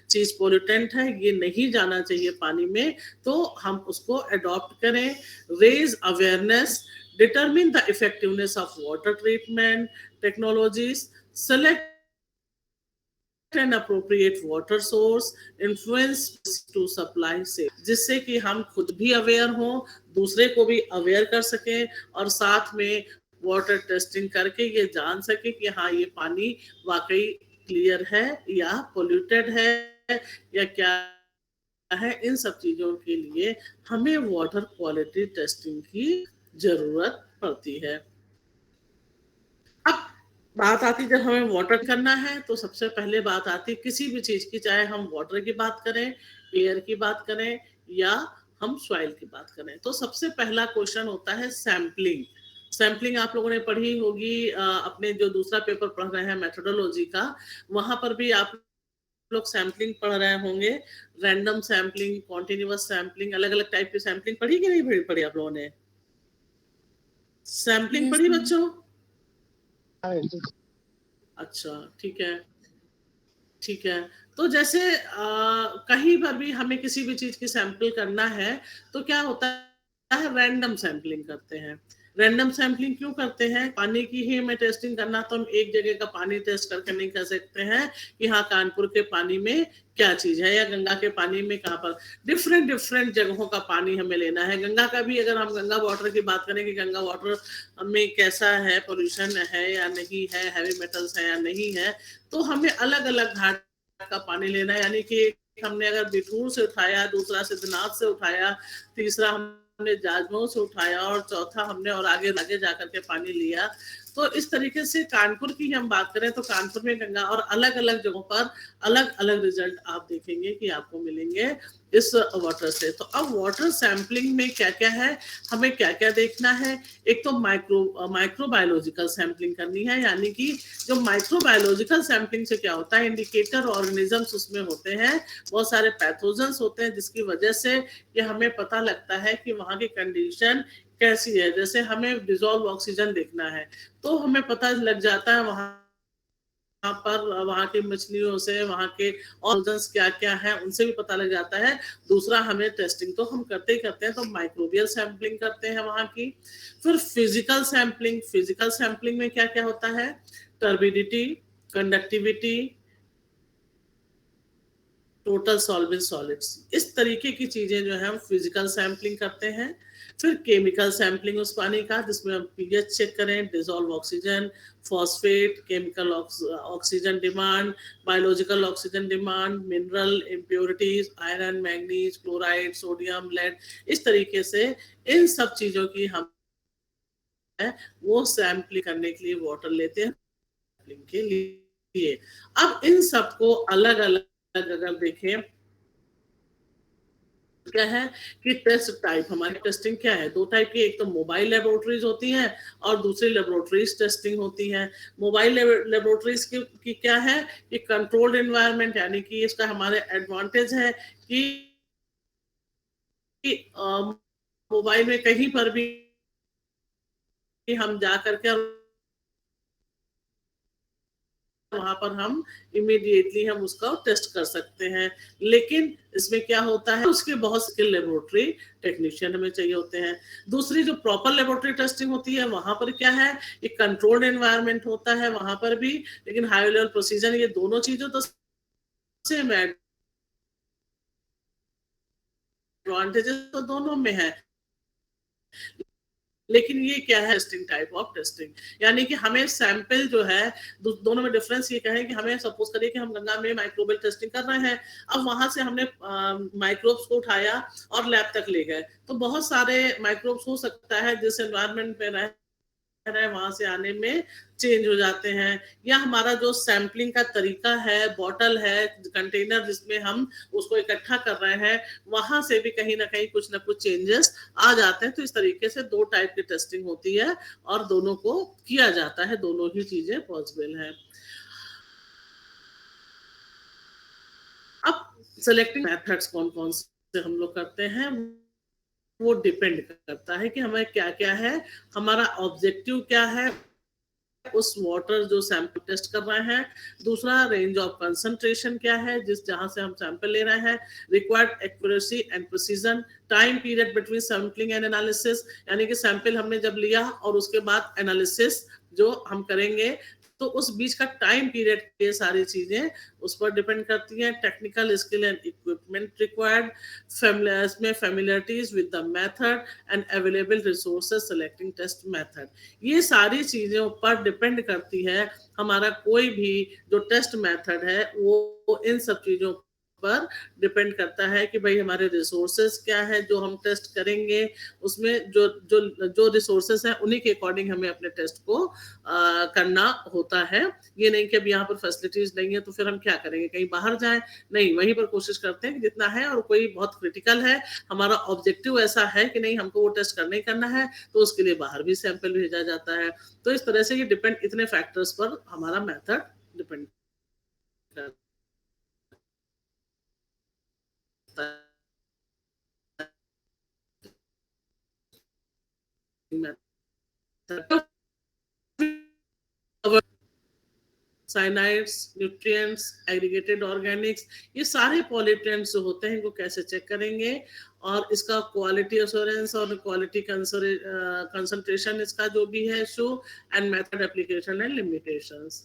Speaker 1: चीज पोल्यूटेंट है, ये नहीं जाना चाहिए पानी में, तो हम उसको अडॉप्ट करें। Raise awareness, determine the effectiveness of water treatment technologies, select an appropriate water source, influence to supply से, जिससे कि हम खुद भी अवेयर हों, दूसरे को भी अवेयर कर सकें, और साथ में वाटर टेस्टिंग करके ये जान सके कि हाँ ये पानी वाकई क्लियर है या पोल्यूटेड है या क्या है। इन सब चीजों के लिए हमें वाटर क्वालिटी टेस्टिंग की जरूरत पड़ती है। अब बात आती, जब हमें वाटर करना है तो सबसे पहले बात आती किसी भी चीज की, चाहे हम वाटर की बात करें, एयर की बात करें, या हम सॉइल की बात करें, तो सबसे पहला क्वेश्चन होता है सैम्पलिंग। सैम्पलिंग आप लोगों ने पढ़ी होगी अपने जो दूसरा पेपर पढ़ रहे हैं मेथोडोलॉजी का, वहां पर भी आप लोग सैम्पलिंग पढ़ रहे होंगे। रैंडम सैम्पलिंग, कॉन्टिन्यूअस सैम्पलिंग, अलग अलग टाइप की सैम्पलिंग पढ़ी कि नहीं पढ़ी आप लोगों ने? सैम्पलिंग
Speaker 2: यस
Speaker 1: पढ़ी
Speaker 2: मैम।
Speaker 1: बच्चों? अच्छा, ठीक है, ठीक है। तो जैसे कहीं पर भी हमें किसी भी चीज की सैंपल करना है, तो क्या होता है, रैंडम सैंपलिंग करते हैं। रैंडम सैंपलिंग क्यों करते हैं? पानी की ही हमें टेस्टिंग करना, तो हम एक जगह का पानी टेस्ट करके नहीं कर सकते हैं कि हाँ कानपुर के पानी में क्या चीज है, या गंगा के पानी में कहाँ पर। डिफरेंट डिफरेंट जगहों का पानी हमें लेना है। गंगा का भी अगर हम गंगा वाटर की बात करें कि गंगा वाटर में कैसा है, पोल्यूशन है या नहीं है, हैवी मेटल्स है या नहीं है, तो हमें अलग अलग घाट का पानी लेना है। यानी कि हमने अगर बिठूर से उठाया, दूसरा सिद्धनाथ से उठाया, तीसरा हमने जाजमऊ से उठाया, और चौथा हमने और आगे आगे जाकर के पानी लिया। तो इस तरीके से कानपुर की हम बात करें तो कानपुर में गंगा, और अलग अलग जगहों पर अलग अलग रिजल्ट आप देखेंगे कि आपको मिलेंगे इस वाटर से। तो अब वाटर सैंपलिंग में क्या क्या है, हमें क्या क्या देखना है। एक तो माइक्रोबायोलॉजिकल सैंपलिंग करनी है, यानी कि जो माइक्रोबायोलॉजिकल सैंपलिंग से क्या होता है, इंडिकेटर ऑर्गेनिजम्स उसमें होते हैं, बहुत सारे पैथोजेंस होते हैं, जिसकी वजह से ये हमें पता लगता है कि वहाँ की कंडीशन कैसी है। जैसे हमें डिजोल्व ऑक्सीजन देखना है, तो हमें पता लग जाता है वहाँ पर, वहाँ की मछलियों से, वहाँ के ऑर्गन्स क्या क्या है उनसे भी पता लग जाता है। दूसरा, हमें टेस्टिंग तो हम करते ही करते हैं, तो माइक्रोबियल सैंपलिंग करते हैं वहाँ की। फिर फिजिकल सैंपलिंग, फिजिकल सैंपलिंग में क्या क्या होता है, turbidity, conductivity, total solvent solids, इस तरीके की चीजें जो है हम फिजिकल सैंपलिंग करते हैं। फिर केमिकल सैंपलिंग उस पानी का, जिसमें हम पीएच चेक करें, dissolve oxygen, phosphate, chemical oxygen demand, biological oxygen demand, mineral impurities, iron, manganese, chloride, sodium, lead, इस तरीके से इन सब चीजों की हम है वो सैंपलिंग करने के लिए वाटर लेते हैं के लिए। अब इन सबको अलग अलग अगर देखें क्या है कि टेस्ट टाइप, हमारी टेस्टिंग क्या है, 2 टाइप की, एक तो मोबाइल लेबोरेटरीज़ होती हैं और दूसरी लेबोरेटरीज़ टेस्टिंग होती हैं। मोबाइल लेबोरेटरीज़ की क्या है कि कंट्रोल्ड एनवायरनमेंट, यानी कि इसका हमारे एडवांटेज है कि मोबाइल में कहीं पर भी हम जा कर के वहाँ पर हम इमीडिएटली हम उसका टेस्ट कर सकते हैं। लेकिन इसमें क्या होता है, उसके बहुत स्किल लेबोरेटरी टेक्नीशियन हमें चाहिए होते हैं। दूसरी जो प्रॉपर लेबोरेटरी टेस्टिंग होती है, वहाँ पर क्या है, एक कंट्रोल्ड एनवायरनमेंट होता है वहाँ पर भी, लेकिन हाई लेवल प्रोसीजर, ये दोनों चीज़ें तो सेम है, एडवांटेजेस तो दोनों में है। लेकिन ये क्या है, टेस्टिंग टाइप ऑफ टेस्टिंग, यानी कि हमें सैंपल जो है, दोनों में डिफरेंस ये क्या है कि हमें सपोज करिए कि हम गंगा में माइक्रोबियल टेस्टिंग कर रहे हैं, अब वहां से हमने माइक्रोब्स को उठाया और लैब तक ले गए, तो बहुत सारे माइक्रोब्स हो सकता है जिस एनवायरनमेंट में रहे है वहां से आने में चेंज हो जाते हैं, या हमारा जो सैम्पलिंग का तरीका है, बॉटल है, कंटेनर जिसमें हम उसको इकट्ठा कर रहे हैं, वहां से भी कहीं ना कहीं कुछ ना कुछ चेंजेस आ जाते हैं। तो इस तरीके से 2 टाइप की टेस्टिंग होती है और दोनों को किया जाता है, दोनों ही चीजें पॉसिबल है। अब सेलेक्टिंग मेथड्स कौन कौन से हम लोग करते हैं, वो डिपेंड करता है कि हमें क्या क्या है, हमारा ऑब्जेक्टिव क्या है उस वाटर जो सैंपल टेस्ट कर रहे हैं, दूसरा रेंज ऑफ कंसंट्रेशन क्या है जिस जहां से हम सैंपल ले रहे हैं, required accuracy and precision, time period between sampling and analysis, यानी कि सैंपल हमने जब लिया और उसके बाद एनालिसिस जो हम करेंगे, तो उस बीच का टाइम पीरियड, ये सारी चीजें उस पर डिपेंड करती हैं। Technical skill and equipment required, में familiarities with the method and available resources selecting test method, ये सारी चीजों पर डिपेंड करती है हमारा कोई भी जो टेस्ट मेथड है, वो इन सब चीजों पर डिपेंड करता है कि भाई हमारे रिसोर्सेज क्या है जो हम टेस्ट करेंगे, उसमें जो जो जो रिसोर्सेज है उन्हीं के अकॉर्डिंग हमें अपने टेस्ट को करना होता है। ये नहीं कि अब यहाँ पर फैसिलिटीज नहीं है तो फिर हम क्या करेंगे, कहीं बाहर जाएं, नहीं, वहीं पर कोशिश करते हैं कि जितना है, और कोई बहुत क्रिटिकल है, हमारा ऑब्जेक्टिव ऐसा है कि नहीं हमको वो टेस्ट करना ही करना है, तो उसके लिए बाहर भी सैंपल भेजा जाता है। तो इस तरह से ये डिपेंड, इतने फैक्टर्स पर हमारा मेथड डिपेंड करता है। साइनाइड्स, न्यूट्रिएंट्स, एग्रीगेटेड ऑर्गेनिक्स, ये सारे पॉल्यूटेंट्स जो होते हैं इनको कैसे चेक करेंगे, और इसका क्वालिटी एश्योरेंस और क्वालिटी कंसंट्रेशन इसका जो भी है issue, and method application and limitations.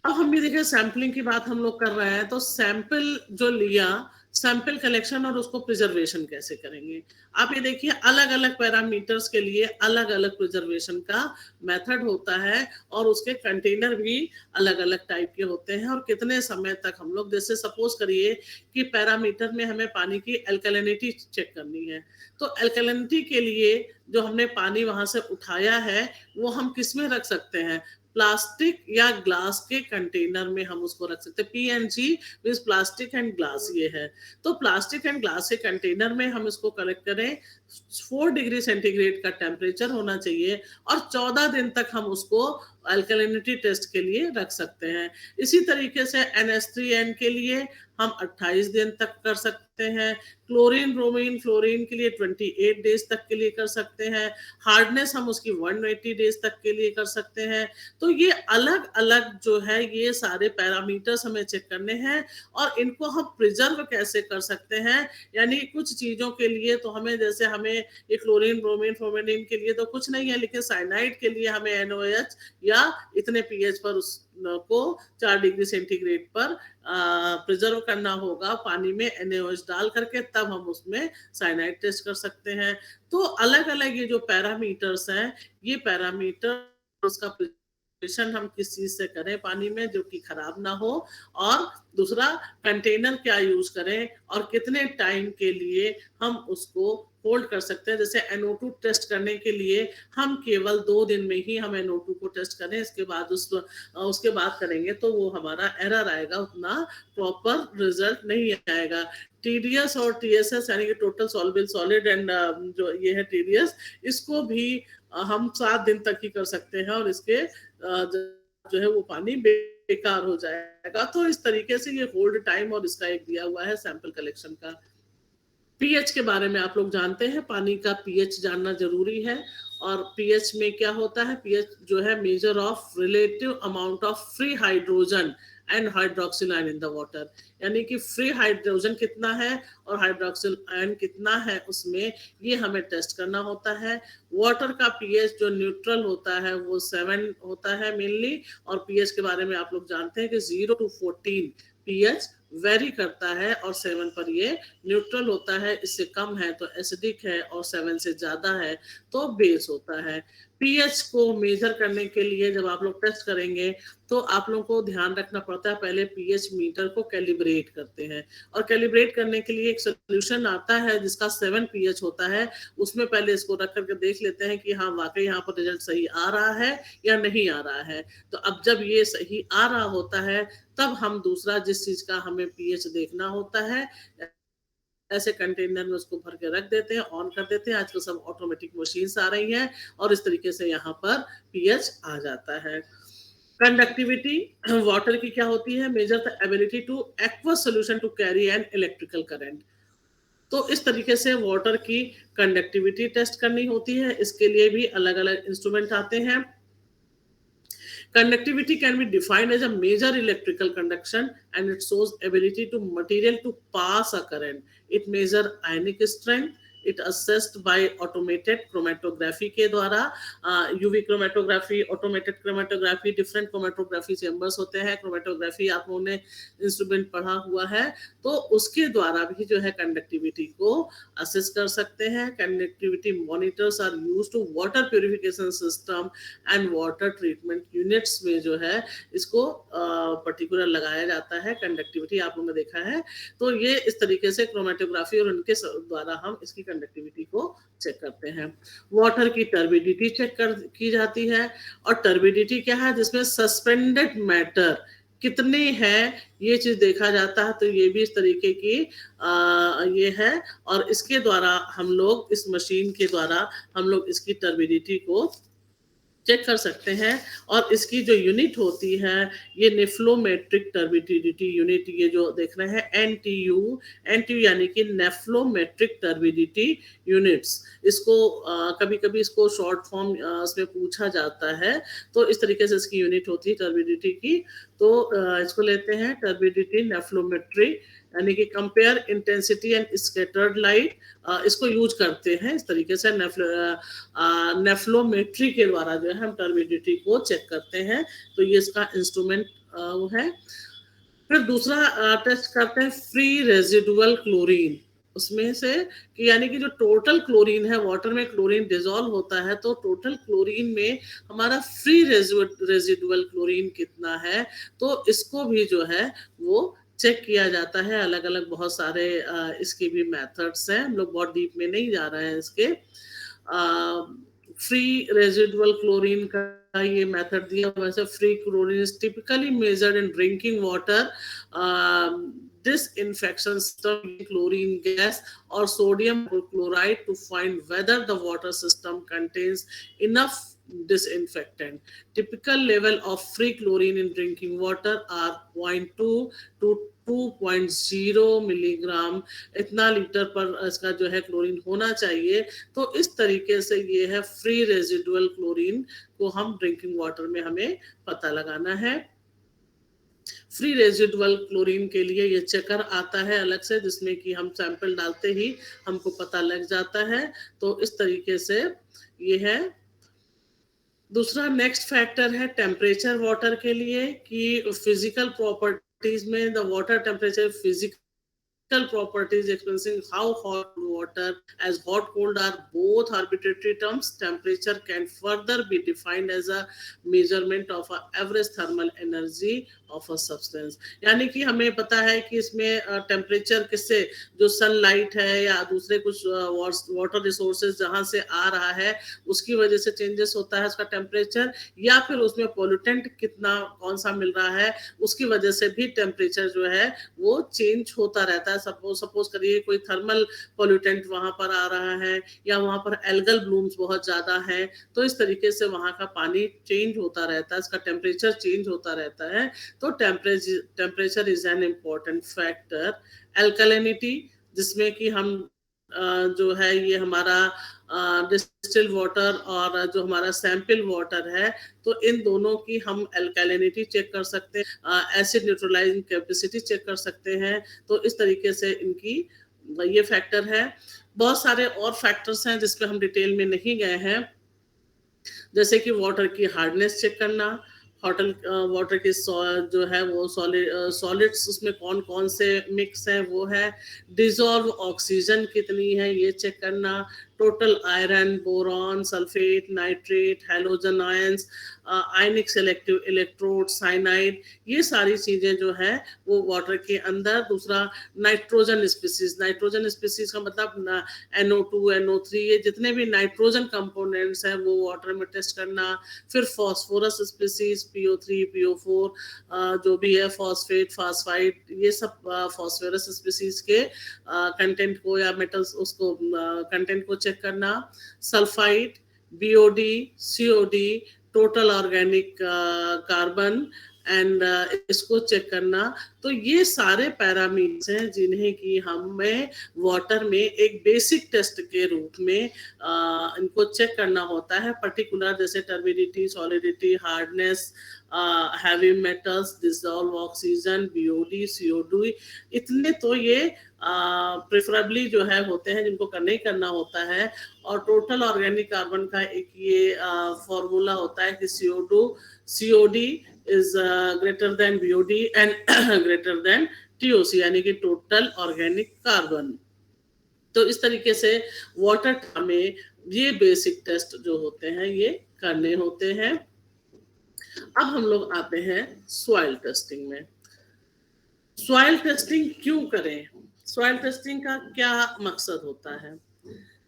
Speaker 1: अब हम ये देखिए सैंपलिंग की बात हम लोग कर रहे हैं, तो सैंपल जो लिया, सैंपल कलेक्शन और उसको प्रिजर्वेशन कैसे करेंगे। आप ये देखिए अलग अलग पैरामीटर्स के लिए अलग अलग प्रिजर्वेशन का मेथड होता है, और उसके कंटेनर भी अलग अलग टाइप के होते हैं, और कितने समय तक हम लोग, जैसे सपोज करिए कि पैरामीटर में हमें पानी की अल्कलिनिटी चेक करनी है, तो अल्कलिनिटी के लिए जो हमने पानी वहां से उठाया है वो हम किस में रख सकते हैं, प्लास्टिक या ग्लास के कंटेनर में हम उसको रख सकते हैं। PNG means plastic and glass ये है, तो प्लास्टिक एंड ग्लास के कंटेनर में हम इसको कलेक्ट करें, 4 डिग्री सेंटीग्रेड का टेम्परेचर होना चाहिए, और 14 दिन तक हम उसको अल्कलिनिटी टेस्ट के लिए रख सकते हैं। इसी तरीके से NH3N के लिए हम 28 दिन तक कर सकते हैं, क्लोरीन ब्रोमीन फ्लोरीन के लिए 28 डेज तक के लिए कर सकते हैं, हार्डनेस हम उसकी 180 डेज तक के लिए कर सकते हैं। तो ये अलग अलग जो है ये सारे पैरामीटर्स हमें चेक करने हैं, और इनको हम प्रिजर्व कैसे कर सकते हैं, यानी कुछ चीजों के लिए तो हमें, जैसे हमें ये क्लोरीन ब्रोमीन फ्लोरीन के लिए तो कुछ नहीं है, लेकिन साइनाइड के लिए हमें NOH या इतने पीएच पर उसको 4 डिग्री सेंटीग्रेड पर प्रिजर्व करना होगा पानी में NaOH डाल करके, तब हम उसमें साइनाइड टेस्ट कर सकते हैं। तो अलग अलग ये जो पैरामीटर्स हैं, ये पैरामीटर उसका प्रिपरेशन हम किस चीज से करें पानी में जो कि खराब ना हो, और दूसरा कंटेनर क्या यूज करें और कितने टाइम के लिए हम उसको होल्ड कर सकते हैं। जैसे NO2 टेस्ट करने के लिए हम केवल 2 दिन में ही हम NO2 को टेस्ट करें, इसके बाद उसके बाद करेंगे तो वो हमारा एरर आएगा, उतना प्रॉपर रिजल्ट नहीं आएगा। TDS और TSS यानी कि टोटल सॉल्युबल सॉलिड एंड जो ये है TDS, इसको भी हम 7 दिन तक ही कर सकते हैं और इसके जो है वो पानी बेकार हो जाएगा। तो इस तरीके से ये होल्ड टाइम और इसका एक दिया हुआ है सैंपल कलेक्शन का। पीएच के बारे में आप लोग जानते हैं, पानी का पीएच जानना जरूरी है। और पीएच में क्या होता है, पीएच जो है measure of relative amount of free hydrogen and hydroxyl ion in the water, यानी कि फ्री हाइड्रोजन कितना है और हाइड्रोक्सिल आयन कितना है उसमें, ये हमें टेस्ट करना होता है। वाटर का पीएच जो न्यूट्रल होता है वो 7 होता है मेनली, और पीएच के बारे में आप लोग जानते हैं कि 0 to 14 पीएच वेरी करता है और 7 पर ये न्यूट्रल होता है, इससे कम है तो एसिडिक है और 7 से ज्यादा है तो बेस होता है। पीएच को मेजर करने के लिए जब आप लोग टेस्ट करेंगे तो आप लोगों को ध्यान रखना पड़ता है, पहले पीएच मीटर को कैलिब्रेट करते हैं, और कैलिब्रेट करने के लिए एक सोल्यूशन आता है जिसका 7 पीएच होता है, उसमें पहले इसको रख करके देख लेते हैं कि हाँ वाकई यहाँ पर रिजल्ट सही आ रहा है या नहीं आ रहा है। तो अब जब ये सही आ रहा होता है तब हम दूसरा जिस चीज का हमें पीएच देखना होता है, ऐसे कंटेनर में उसको भर के रख देते हैं, ऑन कर देते हैं। आजकल सब ऑटोमेटिक मशीन्स आ रही हैं और इस तरीके से यहाँ पर पीएच आ जाता है। कंडक्टिविटी वाटर की क्या होती है, measure the ability to aqueous solution to carry an electrical current. तो इस तरीके से वाटर की कंडक्टिविटी टेस्ट करनी होती है, इसके लिए भी अलग अलग इंस्ट्रूमेंट आते हैं। Conductivity can be defined as a major electrical conduction and it shows ability to material to pass a current. It measures ionic strength. It assessed by automated chromatography के द्वारा, UV chromatography, automated chromatography, different chromatography chambers होते हैं। chromatography आप लोगों ने instrument पढ़ा हुआ है, तो उसके द्वारा भी जो है कंडक्टिविटी को असेस कर सकते हैं। Conductivity monitors are used to water purification system and water treatment units में जो है इसको पर्टिकुलर लगाया जाता है। कंडक्टिविटी आप लोगों ने देखा है, तो ये इस तरीके से क्रोमेटोग्राफी और उनके द्वारा हम इसकी कंडक्टिविटी को चेक करते हैं। वाटर की टर्बिडिटी चेक की जाती है, और टर्बिडिटी क्या है, जिसमें सस्पेंडेड मैटर कितने हैं ये चीज देखा जाता है। तो ये भी इस तरीके की ये है, और इसके द्वारा हम लोग इस मशीन के द्वारा हम लोग इसकी टर्बिडिटी को चेक कर सकते हैं। और इसकी जो यूनिट होती है ये नेफ्लोमेट्रिक टर्बिडिटी यूनिट, ये जो देख रहे हैं NTU यानी कि नेफ्लोमेट्रिक टर्बिडिटी यूनिट्स। इसको कभी कभी इसको शॉर्ट फॉर्म इसमें पूछा जाता है, तो इस तरीके से इसकी यूनिट होती है टर्बिडिटी की। तो इसको लेते हैं टर्बिडिटी नेफ्लोमेट्री, यानी कि compare intensity and scattered light, इसको यूज करते हैं इस तरीके से। नेफ्लोमेट्री के द्वारा जो है हम टर्बिडिटी को चेक करते हैं, तो ये इसका इंस्ट्रूमेंट वो है। फिर दूसरा टेस्ट करते हैं फ्री रेजिडुअल क्लोरीन, उसमें से कि यानी कि जो टोटल क्लोरीन है, वाटर में क्लोरीन डिजोल्व होता है, तो टोटल क्लोरीन में हमारा फ्री रेजिडुअल क्लोरीन कितना है, तो इसको भी जो है वो चेक किया जाता है। अलग अलग बहुत सारे इसके भी मेथड्स हैं, हम लोग बहुत डीप में नहीं जा रहे हैं इसके। फ्री रेजिडुअल क्लोरीन का ये मेथड दिया हुआ है। Free chlorine is typically measured in drinking water, disinfection system, chlorine gas or sodium chloride to find whether the water system contains enough disinfectant. Typical level of free chlorine in drinking water are 0.2 to 2.0 milligram, इतना litre पर इसका जो है chlorine होना चाहिए। तो इस तरीके से ये है फ्री रेजिडुअल क्लोरीन को हम ड्रिंकिंग वाटर में हमें पता लगाना है। फ्री रेजिडुअल क्लोरीन के लिए ये चेकर आता है अलग से, जिसमें कि हम सैंपल डालते ही हमको पता लग जाता है। तो इस तरीके से ये है। दूसरा नेक्स्ट फैक्टर है टेम्परेचर वाटर के लिए, कि फिजिकल प्रॉपर्टीज में the water temperature physical properties expressing how hot water as hot cold are both arbitrary terms. Temperature can further be defined as a measurement of a average thermal energy of a substance, यानी कि हमें पता है कि इसमें temperature किससे, जो sunlight है या दूसरे कुछ वाटर रिसोर्सेज जहां से आ रहा है उसकी वजह से चेंजेस होता है उसका टेम्परेचर, या फिर उसमें पोल्यूटेंट कितना कौन सा मिल रहा है उसकी वजह से भी टेम्परेचर जो है वो चेंज होता रहता है। सपोज करिए कोई थर्मल पोल्यूटेंट वहां पर आ रहा है या वहां पर एल्गल ब्लूम्स बहुत ज्यादा है, तो इस तरीके से वहां का पानी चेंज होता रहता है, इसका टेम्परेचर चेंज होता रहता है। तो temperature is an important factor. Alkalinity, जिसमें कि हम जो है ये हमारा डिस्टिल वाटर और जो हमारा सैंपल वाटर है, तो इन दोनों की हम एल्कलिनिटी चेक कर सकते हैं, एसिड न्यूट्रलाइजिंग कैपेसिटी चेक कर सकते हैं। तो इस तरीके से इनकी ये फैक्टर है। बहुत सारे और फैक्टर्स हैं जिस पे हम डिटेल में नहीं गए हैं, जैसे कि वाटर की हार्डनेस चेक करना, वाटर की जो है वो सॉलिड्स उसमें कौन कौन से मिक्स हैं वो है, डिजॉल्व ऑक्सीजन कितनी है ये चेक करना, total iron, boron, sulphate, nitrate, halogen ions, ionic selective electrode, cyanide, ये सारी चीजें जो है वो वाटर के अंदर। दूसरा नाइट्रोजन स्पीसीज का मतलब NO2, NO3, ये जितने भी नाइट्रोजन कंपोनेंट्स हैं वो वाटर में टेस्ट करना। फिर फास्फोरस स्पीसीज, PO3, PO4, जो भी है, फॉस्फेट, फास्फाइड, ये सब फास्फोरस स्पीसीज के कंटेंट को या मेटल्स उसको कंटेंट को चेक करना। Sulphide, BOD, COD, total organic carbon and इसको चेक करना। तो ये सारे पैरामीटर्स हैं जिन्हें कि हमें वाटर में एक बेसिक टेस्ट के रूप में इनको चेक करना होता है। पर्टिकुलर जैसे turbidity, solidity, hardness, heavy metals, dissolve oxygen, BOD, COD, इतने तो ये प्रेफरेबली जो है होते हैं जिनको नहीं करना होता है। और टोटल ऑर्गेनिक कार्बन का एक ये फॉर्मूला होता है कि COD is greater than BOD and greater than TOC, यानी कि टोटल ऑर्गेनिक कार्बन। तो इस तरीके से वाटर में ये बेसिक टेस्ट जो होते हैं ये करने होते हैं। अब हम लोग आते हैं सॉइल टेस्टिंग में। सॉइल टेस्टिंग क्यों करें, सॉइल टेस्टिंग का क्या मकसद होता है?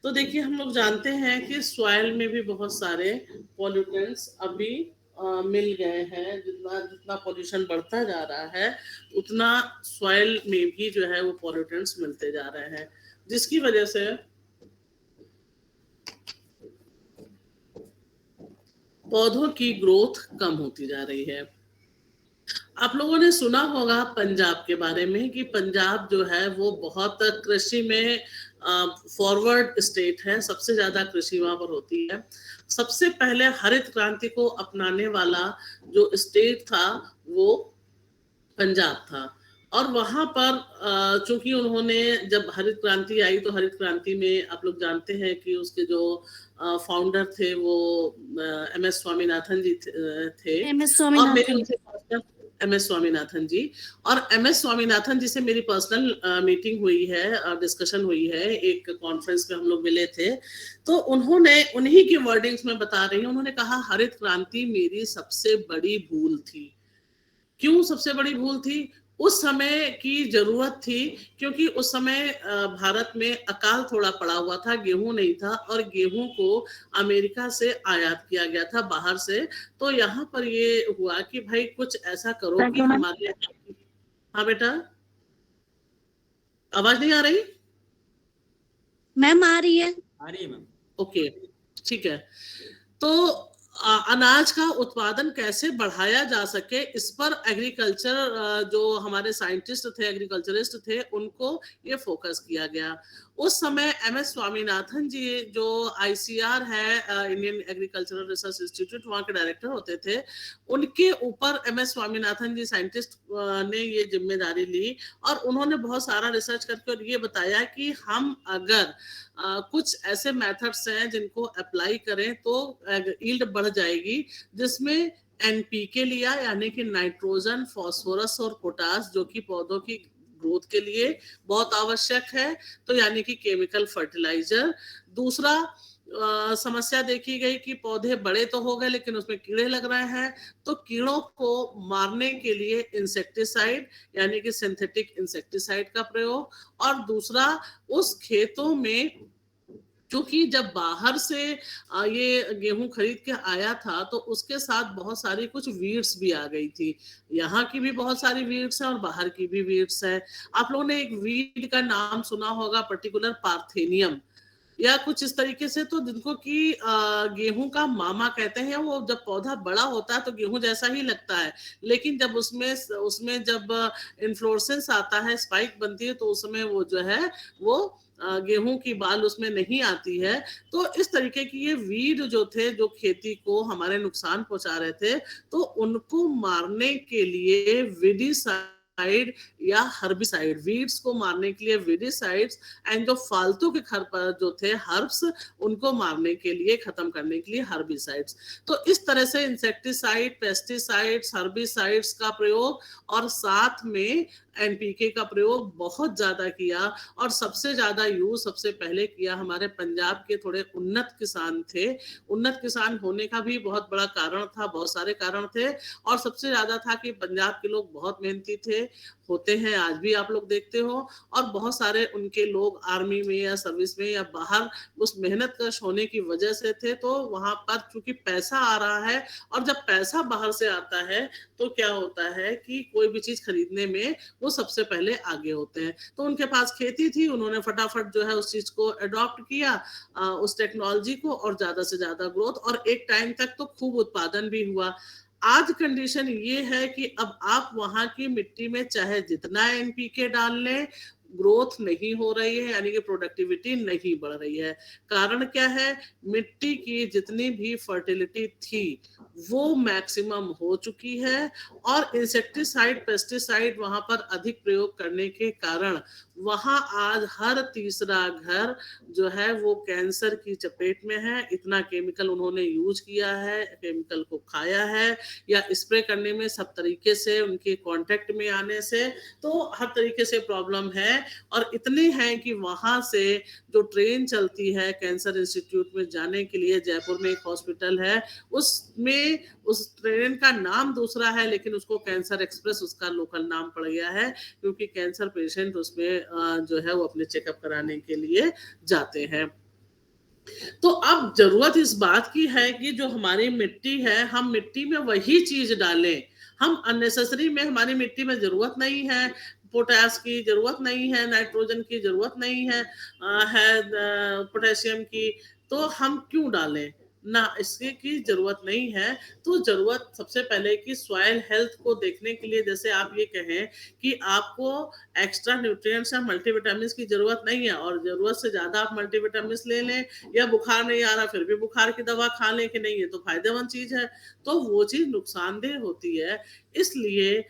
Speaker 1: तो देखिए, हम लोग जानते हैं कि सॉइल में भी बहुत सारे पॉल्यूटेंट्स अभी मिल गए हैं। जितना जितना पॉल्यूशन बढ़ता जा रहा है उतना सॉइल में भी जो है वो पॉल्यूटेंट्स मिलते जा रहे हैं, जिसकी वजह से पौधों की ग्रोथ कम होती जा रही है। आप लोगों ने सुना होगा पंजाब के बारे में कि पंजाब जो है वो बहुत कृषि में फॉरवर्ड स्टेट है, सबसे ज्यादा कृषि वहां पर होती है। सबसे पहले हरित क्रांति को अपनाने वाला जो स्टेट था वो पंजाब था। और वहां पर चूंकि उन्होंने, जब हरित क्रांति आई तो हरित क्रांति में आप लोग जानते हैं कि उसके जो फाउंडर थे वो MS स्वामीनाथन जी थे। और मेरी उनसे MS स्वामीनाथन जी, और MS स्वामीनाथन जी से मेरी पर्सनल मीटिंग हुई है, डिस्कशन हुई है, एक कॉन्फ्रेंस में हम लोग मिले थे। तो उन्होंने, उन्हीं की वर्डिंग्स में बता रही हूँ, उन्होंने कहा हरित क्रांति मेरी सबसे बड़ी भूल थी। क्यों सबसे बड़ी भूल थी? उस समय की जरूरत थी, क्योंकि उस समय भारत में अकाल थोड़ा पड़ा हुआ था, गेहूं नहीं था, और गेहूं को अमेरिका से आयात किया गया था बाहर से। तो यहाँ पर ये हुआ कि भाई कुछ ऐसा करो कि हमारे। हाँ बेटा, आवाज नहीं आ रही?
Speaker 2: मैम आ रही है
Speaker 3: मैम।
Speaker 1: ओके, ठीक है। तो अनाज का उत्पादन कैसे बढ़ाया जा सके, इस पर एग्रीकल्चर जो हमारे साइंटिस्ट थे, एग्रीकल्चरिस्ट थे, उनको ये फोकस किया गया। उस समय MS स्वामीनाथन जी जो ICR है, इंडियन एग्रीकल्चरल रिसर्च इंस्टीट्यूट, वहाँ के डायरेक्टर होते थे। उनके ऊपर MS स्वामीनाथन जी साइंटिस्ट ने ये जिम्मेदारी ली और उन्होंने बहुत सारा रिसर्च करके और ये बताया कि हम अगर कुछ ऐसे मेथड्स हैं जिनको अप्लाई करें तो यील्ड बढ़ जाएगी, जिसमें NPK लिया, यानी कि नाइट्रोजन, फास्फोरस और पोटास, जो कि पौधों की ग्रोथ के लिए बहुत आवश्यक है, तो यानी कि केमिकल फर्टिलाइजर। दूसरा समस्या देखी गई कि पौधे बड़े तो हो गए लेकिन उसमें कीड़े लग रहे हैं, तो कीड़ों को मारने के लिए इंसेक्टिसाइड यानी कि सिंथेटिक इंसेक्टिसाइड का प्रयोग, और दूसरा उस खेतों में, क्योंकि जब बाहर से ये गेहूं खरीद के आया था तो उसके साथ बहुत सारी कुछ वीड्स भी आ गई थी। यहाँ की भी बहुत सारी वीड्स हैं और बाहर की भी वीड्स है। आप लोगों ने एक वीड का नाम सुना होगा, पर्टिकुलर पार्थेनियम या कुछ इस तरीके से, तो जिनको कि गेहूं का मामा कहते हैं। वो जब पौधा बड़ा होता है तो गेहूं जैसा ही लगता है, लेकिन जब उसमें उसमें जब इन्फ्लोरेसेंस आता है, स्पाइक बनती है, तो उसमें वो जो है वो गेहूं की बाल उसमें नहीं आती है। तो इस तरीके की ये वीड जो थे, जो खेती को हमारे नुकसान पहुंचा रहे थे, तो उनको मारने के लिए विडिसाइड या हर्बिसाइड, वीड्स को मारने के लिए विडिसाइड्स, एंड जो फालतू के खरपतवार जो थे हर्ब्स, उनको मारने के लिए, खत्म करने के लिए हर्बिसाइड्स। तो इस तरह से इंसेक्टिसाइड, पेस्टिसाइड्स, हर्बिसाइड्स का प्रयोग और साथ में एनपीके का प्रयोग बहुत ज्यादा किया। और सबसे ज्यादा यूज सबसे पहले किया हमारे पंजाब के थोड़े उन्नत किसान थे। उन्नत किसान होने का भी बहुत बड़ा कारण था, बहुत सारे कारण थे, और सबसे ज्यादा था कि पंजाब के लोग बहुत मेहनती थे, होते हैं, आज भी आप लोग देखते हो। और बहुत सारे उनके लोग आर्मी में या सर्विस में या बाहर उस मेहनत कश होने की वजह से थे। तो वहां पर चूंकि पैसा आ रहा है, और जब पैसा बाहर से आता है तो क्या होता है कि कोई भी चीज खरीदने में वो सबसे पहले आगे होते हैं। तो उनके पास खेती थी, उन्होंने फटाफट जो है उस चीज को अडॉप्ट किया, उस टेक्नोलॉजी को, और ज्यादा से ज्यादा ग्रोथ, और एक टाइम तक तो खूब उत्पादन भी हुआ। आज कंडीशन ये है कि अब आप वहां की मिट्टी में चाहे जितना एनपीके डाल लें, ग्रोथ नहीं हो रही है, यानी कि प्रोडक्टिविटी नहीं बढ़ रही है। कारण क्या है? मिट्टी की जितनी भी फर्टिलिटी थी वो मैक्सिमम हो चुकी है, और इंसेक्टिसाइड, पेस्टिसाइड वहां पर अधिक प्रयोग करने के कारण वहां आज हर तीसरा घर जो है वो कैंसर की चपेट में है। इतना केमिकल उन्होंने यूज किया है, केमिकल को खाया है, या स्प्रे करने में, सब तरीके से उनके कांटेक्ट में आने से, तो हर तरीके से प्रॉब्लम है। और इतने हैं कि वहां से जो ट्रेन चलती है कैंसर इंस्टीट्यूट में जाने के लिए, जयपुर में एक हॉस्पिटल है, उसमें उस ट्रेन का नाम दूसरा है, लेकिन उसको कैंसर एक्सप्रेस उसका लोकल नाम पड़ गया है, क्योंकि कैंसर पेशेंट उसमें जो है वो अपने चेकअप कराने के लिए जाते हैं। तो अब जरूरत इस बात की है कि जो हमारी मिट्टी है, हम मिट्टी में वही चीज डालें। हम अननेसेसरी में, हमारी मिट्टी में जरूरत नहीं है पोटास की, जरूरत नहीं है नाइट्रोजन की, जरूरत नहीं है पोटेशियम की, तो हम क्यों डालें ना, इसके की जरूरत नहीं है। तो जरूरत सबसे पहले कि सॉइल हेल्थ को देखने के लिए, जैसे आप ये कहें कि आपको एक्स्ट्रा न्यूट्रिएंट्स या मल्टीविटामिन की जरूरत नहीं है, और जरूरत से ज्यादा आप मल्टीविटामिन ले लें, या बुखार नहीं आ रहा फिर भी बुखार की दवा खा लें कि नहीं, ये तो फायदेमंद चीज है, तो वो चीज नुकसानदेह होती है। इसलिए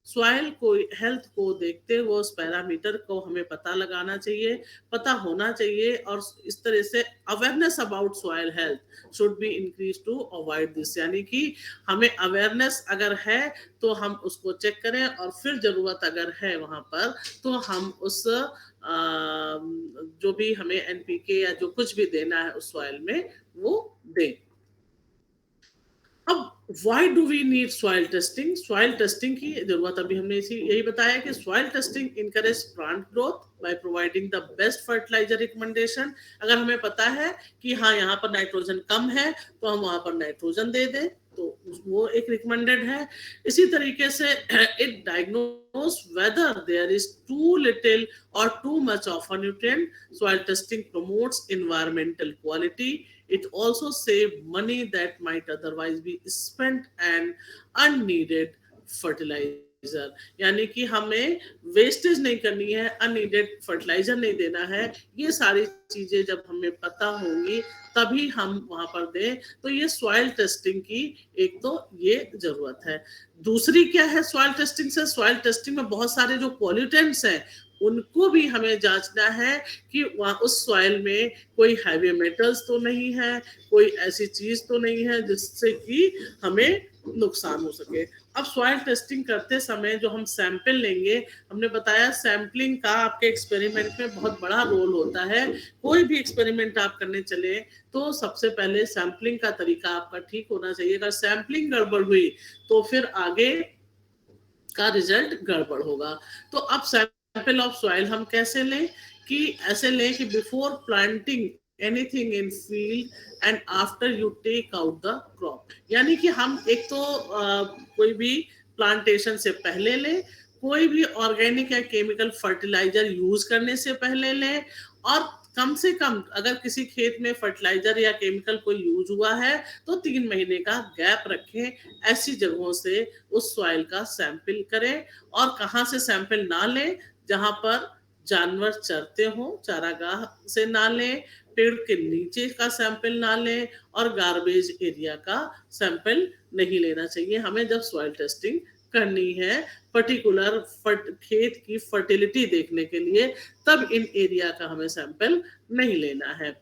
Speaker 1: सॉइल को, हेल्थ को देखते हुए उस पैरामीटर को हमें पता लगाना चाहिए, पता होना चाहिए, और इस तरह से awareness about soil health should be increase to avoid this, यानी कि हमें अवेयरनेस अगर है तो हम उसको चेक करें, और फिर जरूरत अगर है वहां पर तो हम उस जो भी हमें एनपीके या जो कुछ भी देना है उस सॉइल में वो दें। अब why do we need soil testing? Soil testing की जरूरत अभी हमने इसी यही बताया कि soil testing encourage plant growth by providing the best fertiliser recommendation. अगर हमें पता है कि हाँ यहाँ पर नाइट्रोजन कम है तो हम वहां पर नाइट्रोजन दे दें, तो वो एक रिकमेंडेड है। इसी तरीके से it diagnose whether there is too little और too much of a nutrient. Soil testing promotes environmental quality. It also save money that might otherwise be spent and unneeded fertilizer, यानी कि हमें वेस्टेज नहीं करनी है, अननीडेड फर्टिलाइजर नहीं देना है। ये सारी चीजें जब हमें पता होंगी तभी हम वहां पर दें। तो ये सॉइल टेस्टिंग की एक तो ये जरूरत है। दूसरी क्या है सॉइल टेस्टिंग से? सॉइल टेस्टिंग में बहुत सारे जो पॉल्यूटेंट्स हैं उनको भी हमें जांचना है कि वहां उस सॉइल में कोई हैवी मेटल्स तो नहीं है, कोई ऐसी चीज तो नहीं है जिससे कि हमें नुकसान हो सके। अब सॉइल टेस्टिंग करते समय जो हम सैंपल लेंगे, हमने बताया सैंपलिंग का आपके एक्सपेरिमेंट में बहुत बड़ा रोल होता है। कोई भी एक्सपेरिमेंट आप करने चले तो सबसे पहले सैंपलिंग का तरीका आपका ठीक होना चाहिए। अगर सैंपलिंग गड़बड़ हुई तो फिर आगे का रिजल्ट गड़बड़ होगा। तो अब सैंपल ऑफ सॉइल हम कैसे लें कि ऐसे लें कि before planting anything in field and after you take out the crop, यानी कि हम एक तो कोई भी प्लांटेशन से पहले लें, कोई भी ऑर्गेनिक या केमिकल फर्टिलाइजर यूज करने से पहले लें, और कम से कम अगर किसी खेत में फर्टिलाइजर या केमिकल कोई यूज हुआ है तो 3 महीने का गैप रखें। ऐसी जगहों से उस सॉइल का सैंपल करें। और कहाँ से सैंपल ना लें, जहां पर जानवर चरते हो चारागाह से ना लें, पेड़ के नीचे का सैंपल ना लें, और गार्बेज एरिया का सैंपल नहीं लेना चाहिए हमें जब सॉइल टेस्टिंग करनी है पर्टिकुलर खेत की फर्टिलिटी देखने के लिए। तब इन एरिया का हमें सैंपल नहीं लेना है।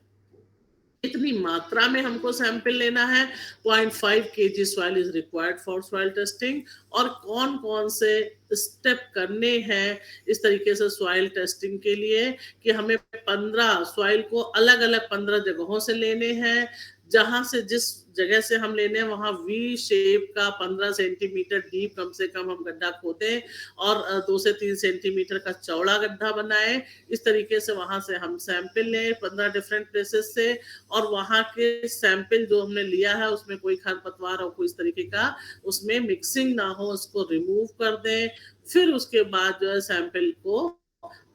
Speaker 1: इतनी मात्रा में हमको सैंपल लेना है। 0.5 kg soil is required for soil testing. और कौन कौन से स्टेप करने हैं इस तरीके से सॉइल टेस्टिंग के लिए कि हमें 15 सॉइल को अलग अलग 15 जगहों से लेने हैं। जहां से जिस जगह से हम लेने हैं वहां वी शेप का 15 सेंटीमीटर डीप कम से कम हम गड्ढा खोदें और 2 से 3 सेंटीमीटर का चौड़ा गड्ढा बनाएं। इस तरीके से वहां से हम सैंपल लें 15 डिफरेंट प्लेसेस से, और वहां के सैंपल जो हमने लिया है उसमें कोई खरपतवार और कोई इस तरीके का उसमें मिक्सिंग ना हो, उसको रिमूव कर दें। फिर उसके बाद जो है सैंपल को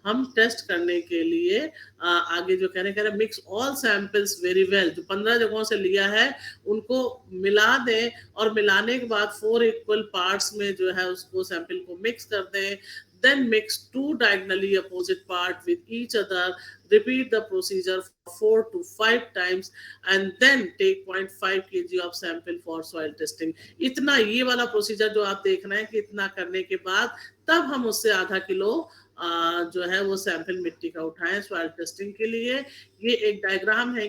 Speaker 1: हम टेस्ट करने के लिए आगे जो कह रहे mix all samples very well, जो 15 जगहों से लिया है उनको मिला दें, और मिलाने के बाद 4 इक्वल पार्ट्स में जो है उसको सैंपल को मिक्स कर दें। Then mix 2 diagonally opposite part with each other. Repeat the procedure 4 to 5 times and then take 0.5 kg of sample for soil testing. इतना ये वाला प्रोसीजर जो आप देख रहे हैं कि इतना करने के बाद तब हम उससे आधा किलो जो है वो सैंपल मिट्टी का उठाएं सॉइल टेस्टिंग के लिए। ये एक डायग्राम है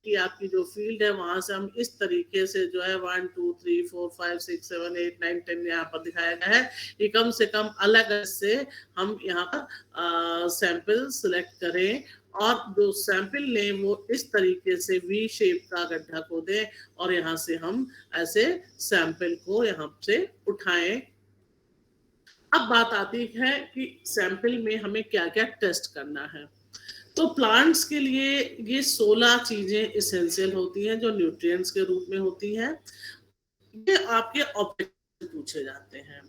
Speaker 1: कि आपकी जो फील्ड है वहां से हम इस तरीके से जो है 1 2 3 4 5 6 7 8 9 10 यहाँ पर दिखाया गया है कि कम से कम अलग से हम यहाँ पर सैंपल सिलेक्ट करें, और जो सैंपल लें वो इस तरीके से वी शेप का गड्ढा खोदें और यहाँ से हम ऐसे सैंपल को यहाँ से उठाएं। अब बात आती है कि सैंपल में हमें क्या क्या टेस्ट करना है। तो प्लांट्स के लिए ये 16 चीजें इसेंशियल होती हैं जो न्यूट्रिएंट्स के रूप में होती हैं। ये आपके ऑब्जेक्टिव पूछे जाते हैं,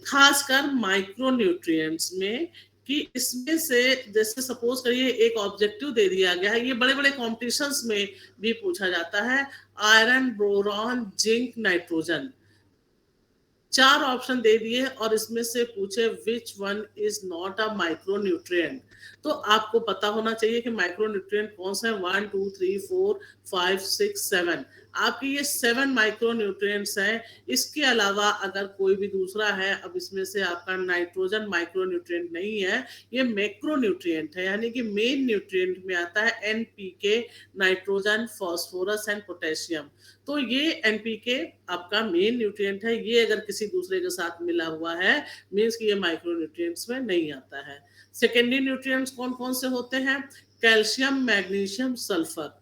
Speaker 1: खासकर माइक्रो न्यूट्रिएंट्स में, कि इसमें से जैसे सपोज करिए एक ऑब्जेक्टिव दे दिया गया है, ये बड़े बड़े कॉम्पिटिशन्स में भी पूछा जाता है। Iron, boron, zinc, nitrogen, 4 option दे दिए और इसमें से पूछे which one is not a micro nutrient. तो आपको पता होना चाहिए कि माइक्रो न्यूट्रिएंट कौन सा है। 1 2 3 4 5 6 7 आपके ये 7 माइक्रो न्यूट्रिएंट्स हैं। इसके अलावा अगर कोई भी दूसरा है, अब इसमें से आपका नाइट्रोजन माइक्रो न्यूट्रिएंट नहीं है, ये मैक्रो न्यूट्रिएंट है, यानी कि मेन न्यूट्रिएंट में आता है NPK, nitrogen, phosphorus and potassium. तो ये एनपीके आपका मेन न्यूट्रिएंट है। ये अगर किसी दूसरे के साथ मिला हुआ है मींस कि ये माइक्रो न्यूट्रिएंट्स में नहीं आता है। सेकेंडरी न्यूट्रिएंट्स कौन कौन से होते हैं? Calcium, magnesium, sulphur.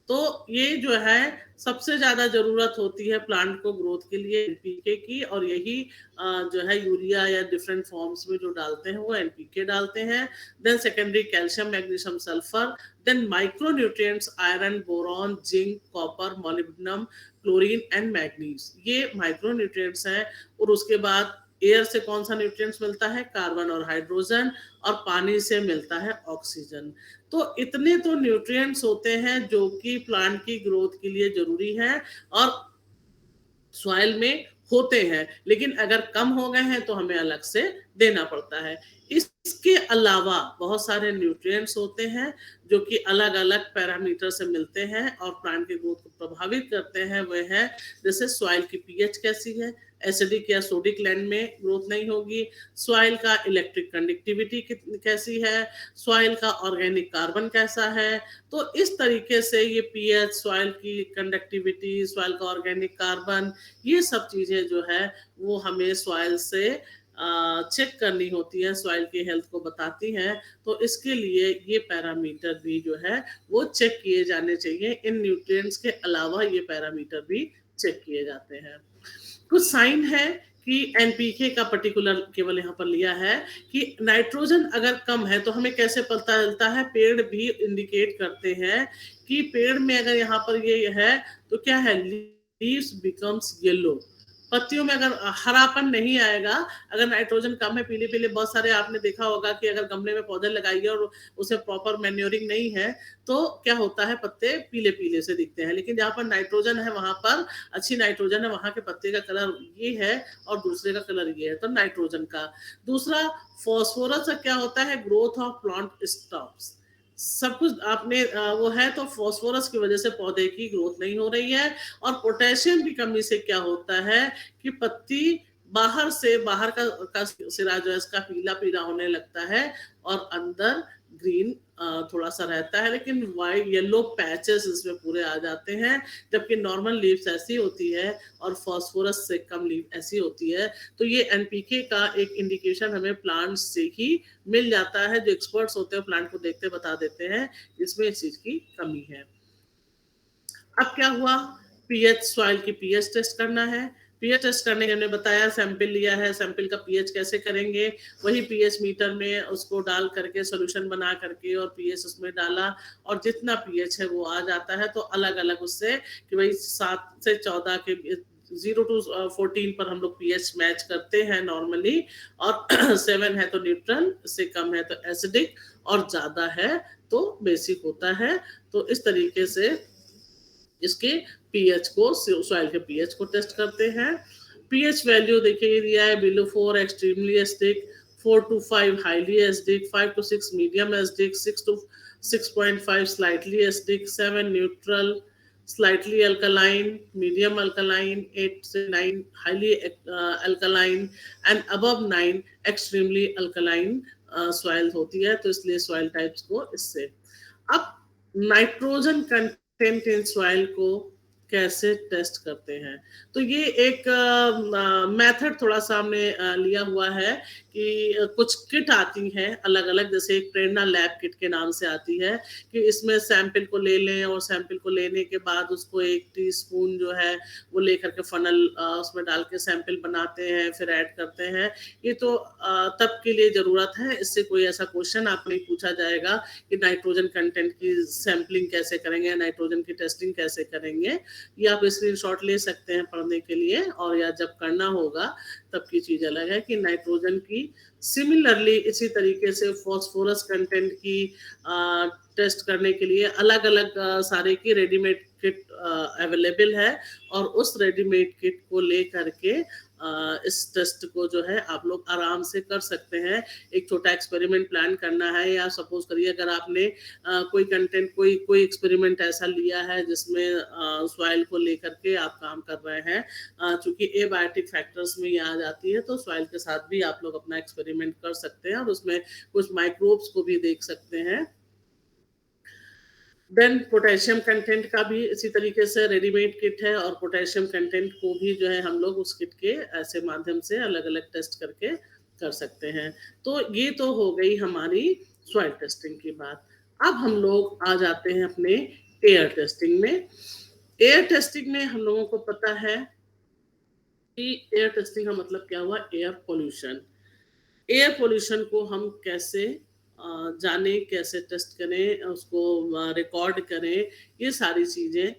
Speaker 1: तो ये जो है सबसे ज्यादा जरूरत होती है प्लांट को ग्रोथ के लिए एनपीके की, और यही जो है यूरिया या डिफरेंट फॉर्म्स में जो डालते हैं वो एनपीके डालते हैं। Then secondary calcium, magnesium, sulphur. Then micro nutrients iron, boron, zinc, copper, molybdenum, chlorine and manganese, ये माइक्रो न्यूट्रिएंट्स हैं। और उसके बाद एयर से कौन सा न्यूट्रिएंट्स मिलता है? कार्बन और हाइड्रोजन। और पानी से मिलता है ऑक्सीजन। तो इतने तो न्यूट्रिएंट्स होते हैं जो कि प्लांट की ग्रोथ के लिए जरूरी है और सॉइल में होते हैं, लेकिन अगर कम हो गए हैं तो हमें अलग से देना पड़ता है। इसके अलावा बहुत सारे न्यूट्रिएंट्स होते हैं जो कि अलग-अलग पैरामीटर से मिलते हैं और प्लांट की ग्रोथ को प्रभावित करते हैं। वह है जैसे सॉइल की पीएच कैसी है, एसिडिक या सोडिक लैंड में ग्रोथ नहीं होगी, सॉइल का इलेक्ट्रिक कंडक्टिविटी कैसी है, सॉइल का ऑर्गेनिक कार्बन कैसा है। तो इस तरीके से ये पीएच, सॉइल की कंडक्टिविटी, सॉइल का ऑर्गेनिक कार्बन, ये सब चीजें जो है वो हमें सॉइल से चेक करनी होती है, सॉइल की हेल्थ को बताती हैं। तो इसके लिए ये पैरामीटर भी जो है वो चेक किए जाने चाहिए। इन न्यूट्रिएंट्स के अलावा ये पैरामीटर भी चेक किए जाते हैं। कुछ साइन है कि एनपीके का पर्टिकुलर केवल यहाँ पर लिया है कि नाइट्रोजन अगर कम है तो हमें कैसे पता चलता है, पेड़ भी इंडिकेट करते हैं कि पेड़ में अगर यहाँ पर ये है तो क्या है, लीव्स बिकम्स येलो, पत्तियों में अगर हरापन नहीं आएगा, अगर नाइट्रोजन कम है, पीले पीले बहुत सारे आपने देखा होगा कि अगर गमले में पौधे लगाइए और उसे प्रॉपर मैन्योरिंग नहीं है तो क्या होता है, पत्ते पीले पीले से दिखते हैं। लेकिन जहां पर नाइट्रोजन है वहां पर अच्छी नाइट्रोजन है, वहां के पत्ते का कलर ये है और दूसरे का कलर ये है, तो नाइट्रोजन का। दूसरा फॉस्फोरस का क्या होता है, ग्रोथ ऑफ प्लांट स्टॉप्स, सब कुछ आपने वो है तो फॉस्फोरस की वजह से पौधे की ग्रोथ नहीं हो रही है। और पोटेशियम की कमी से क्या होता है कि पत्ती बाहर का सिरा जो है इसका पीला पीला होने लगता है और अंदर ग्रीन थोड़ा सा रहता है, लेकिन वाइट येलो पैचेस इसमें पूरे आ जाते हैं, जबकि नॉर्मल लीव्स ऐसी होती है और फॉस्फोरस से कम लीव ऐसी होती है। तो ये एनपीके का एक इंडिकेशन हमें प्लांट से ही मिल जाता है, जो एक्सपर्ट्स होते हैं प्लांट को देखते बता देते हैं इसमें इस चीज की कमी है। अब क्या हुआ, पीएच, सॉइल की पीएच टेस्ट करना है। पीएच टेस्ट करने के हमने बताया, सैंपल लिया है, सैंपल का पीएच कैसे करेंगे, वही पीएच मीटर में उसको डाल करके सोल्यूशन बना करके और पीएच उसमें डाला और जितना पीएच है वो आ जाता है। तो अलग अलग उससे कि भाई 7 से 14 के 0 to 14 पर हम लोग पीएच मैच करते हैं नॉर्मली, और 7 है तो न्यूट्रल, इससे कम है तो एसिडिक और ज्यादा है तो बेसिक होता है। तो इस तरीके से इसके पीएच को, सॉइल के पीएच को टेस्ट करते हैं। पीएच वैल्यू देखिए दिया है, below 4 extremely acidic, 4 to 5 highly acidic, 5 to 6 medium acidic, 6 to 6.5 slightly acidic, 7 neutral, slightly alkaline, medium alkaline, 8 to 9 highly alkaline and above 9 extremely alkaline soil होती है। तो इसलिए soil types को इससे। अब नाइट्रोजन कंटेंट इन सॉइल को कैसे test करते हैं, तो ये एक मेथड थोड़ा सा हमने लिया हुआ है कि कुछ किट आती हैं अलग अलग, जैसे एक प्रेरणा लैब किट के नाम से आती है कि इसमें सैंपल को ले लें और सैंपल को लेने के बाद उसको 1 टीस्पून जो है वो लेकर के फनल उसमें डाल के सैंपल बनाते हैं, फिर ऐड करते हैं। ये तो तब के लिए जरूरत है, इससे कोई ऐसा क्वेश्चन आप नहीं पूछा जाएगा कि नाइट्रोजन कंटेंट की सैंपलिंग कैसे करेंगे, नाइट्रोजन की टेस्टिंग कैसे करेंगे। ये आप स्क्रीनशॉट ले सकते हैं पढ़ने के लिए, और या जब करना होगा तब की चीज अलग है कि नाइट्रोजन की सिमिलरली इसी तरीके से फॉस्फोरस कंटेंट की टेस्ट करने के लिए अलग अलग सारे की रेडीमेड किट अवेलेबल है, और उस रेडीमेड किट को ले करके इस टेस्ट को जो है आप लोग आराम से कर सकते हैं। एक छोटा एक्सपेरिमेंट प्लान करना है, या सपोज करिए अगर आपने कोई कंटेंट कोई एक्सपेरिमेंट ऐसा लिया है जिसमें सॉइल को लेकर के आप काम कर रहे हैं, चूंकि एबायोटिक फैक्टर्स में ये आ जाती है, तो सॉइल के साथ भी आप लोग अपना एक्सपेरिमेंट कर सकते हैं और उसमें कुछ माइक्रोब्स को भी देख सकते हैं। देन पोटेशियम कंटेंट का भी इसी तरीके से रेडीमेड किट है, और पोटेशियम कंटेंट को भी जो है हम लोग उस किट के ऐसे माध्यम से अलग अलग टेस्ट करके कर सकते हैं। तो ये तो हो गई हमारी सॉइल टेस्टिंग की बात। अब हम लोग आ जाते हैं अपने एयर टेस्टिंग में। एयर टेस्टिंग में हम लोगों को पता है कि एयर टेस्टिंग का मतलब क्या हुआ, एयर पोल्यूशन। एयर पोल्यूशन को हम कैसे जाने, कैसे टेस्ट करें, उसको रिकॉर्ड करें, ये सारी चीजें।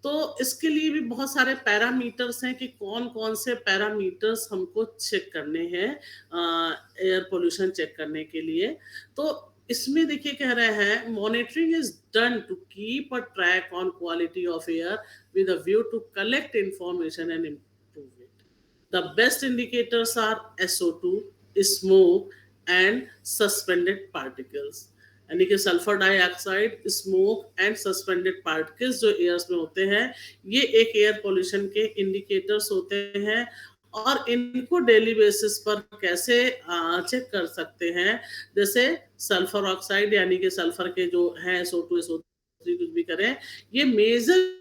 Speaker 1: तो इसके लिए भी बहुत सारे पैरामीटर्स हैं कि कौन कौन से पैरामीटर्स हमको चेक करने हैं एयर पोल्यूशन चेक करने के लिए। तो इसमें देखिए कह रहे हैं, monitoring is done to keep a track on quality of air with a view to collect information and improve it. The best indicators are SO2, smoke, and suspended particles, यानी कि sulphur dioxide, smoke and suspended particles जो airs में होते हैं, ये एक air pollution के indicators होते हैं। और इनको डेली बेसिस पर कैसे चेक कर सकते हैं, जैसे सल्फर ऑक्साइड यानी कि सल्फर के जो है SO2 SO3 कुछ भी करें, ये मेजर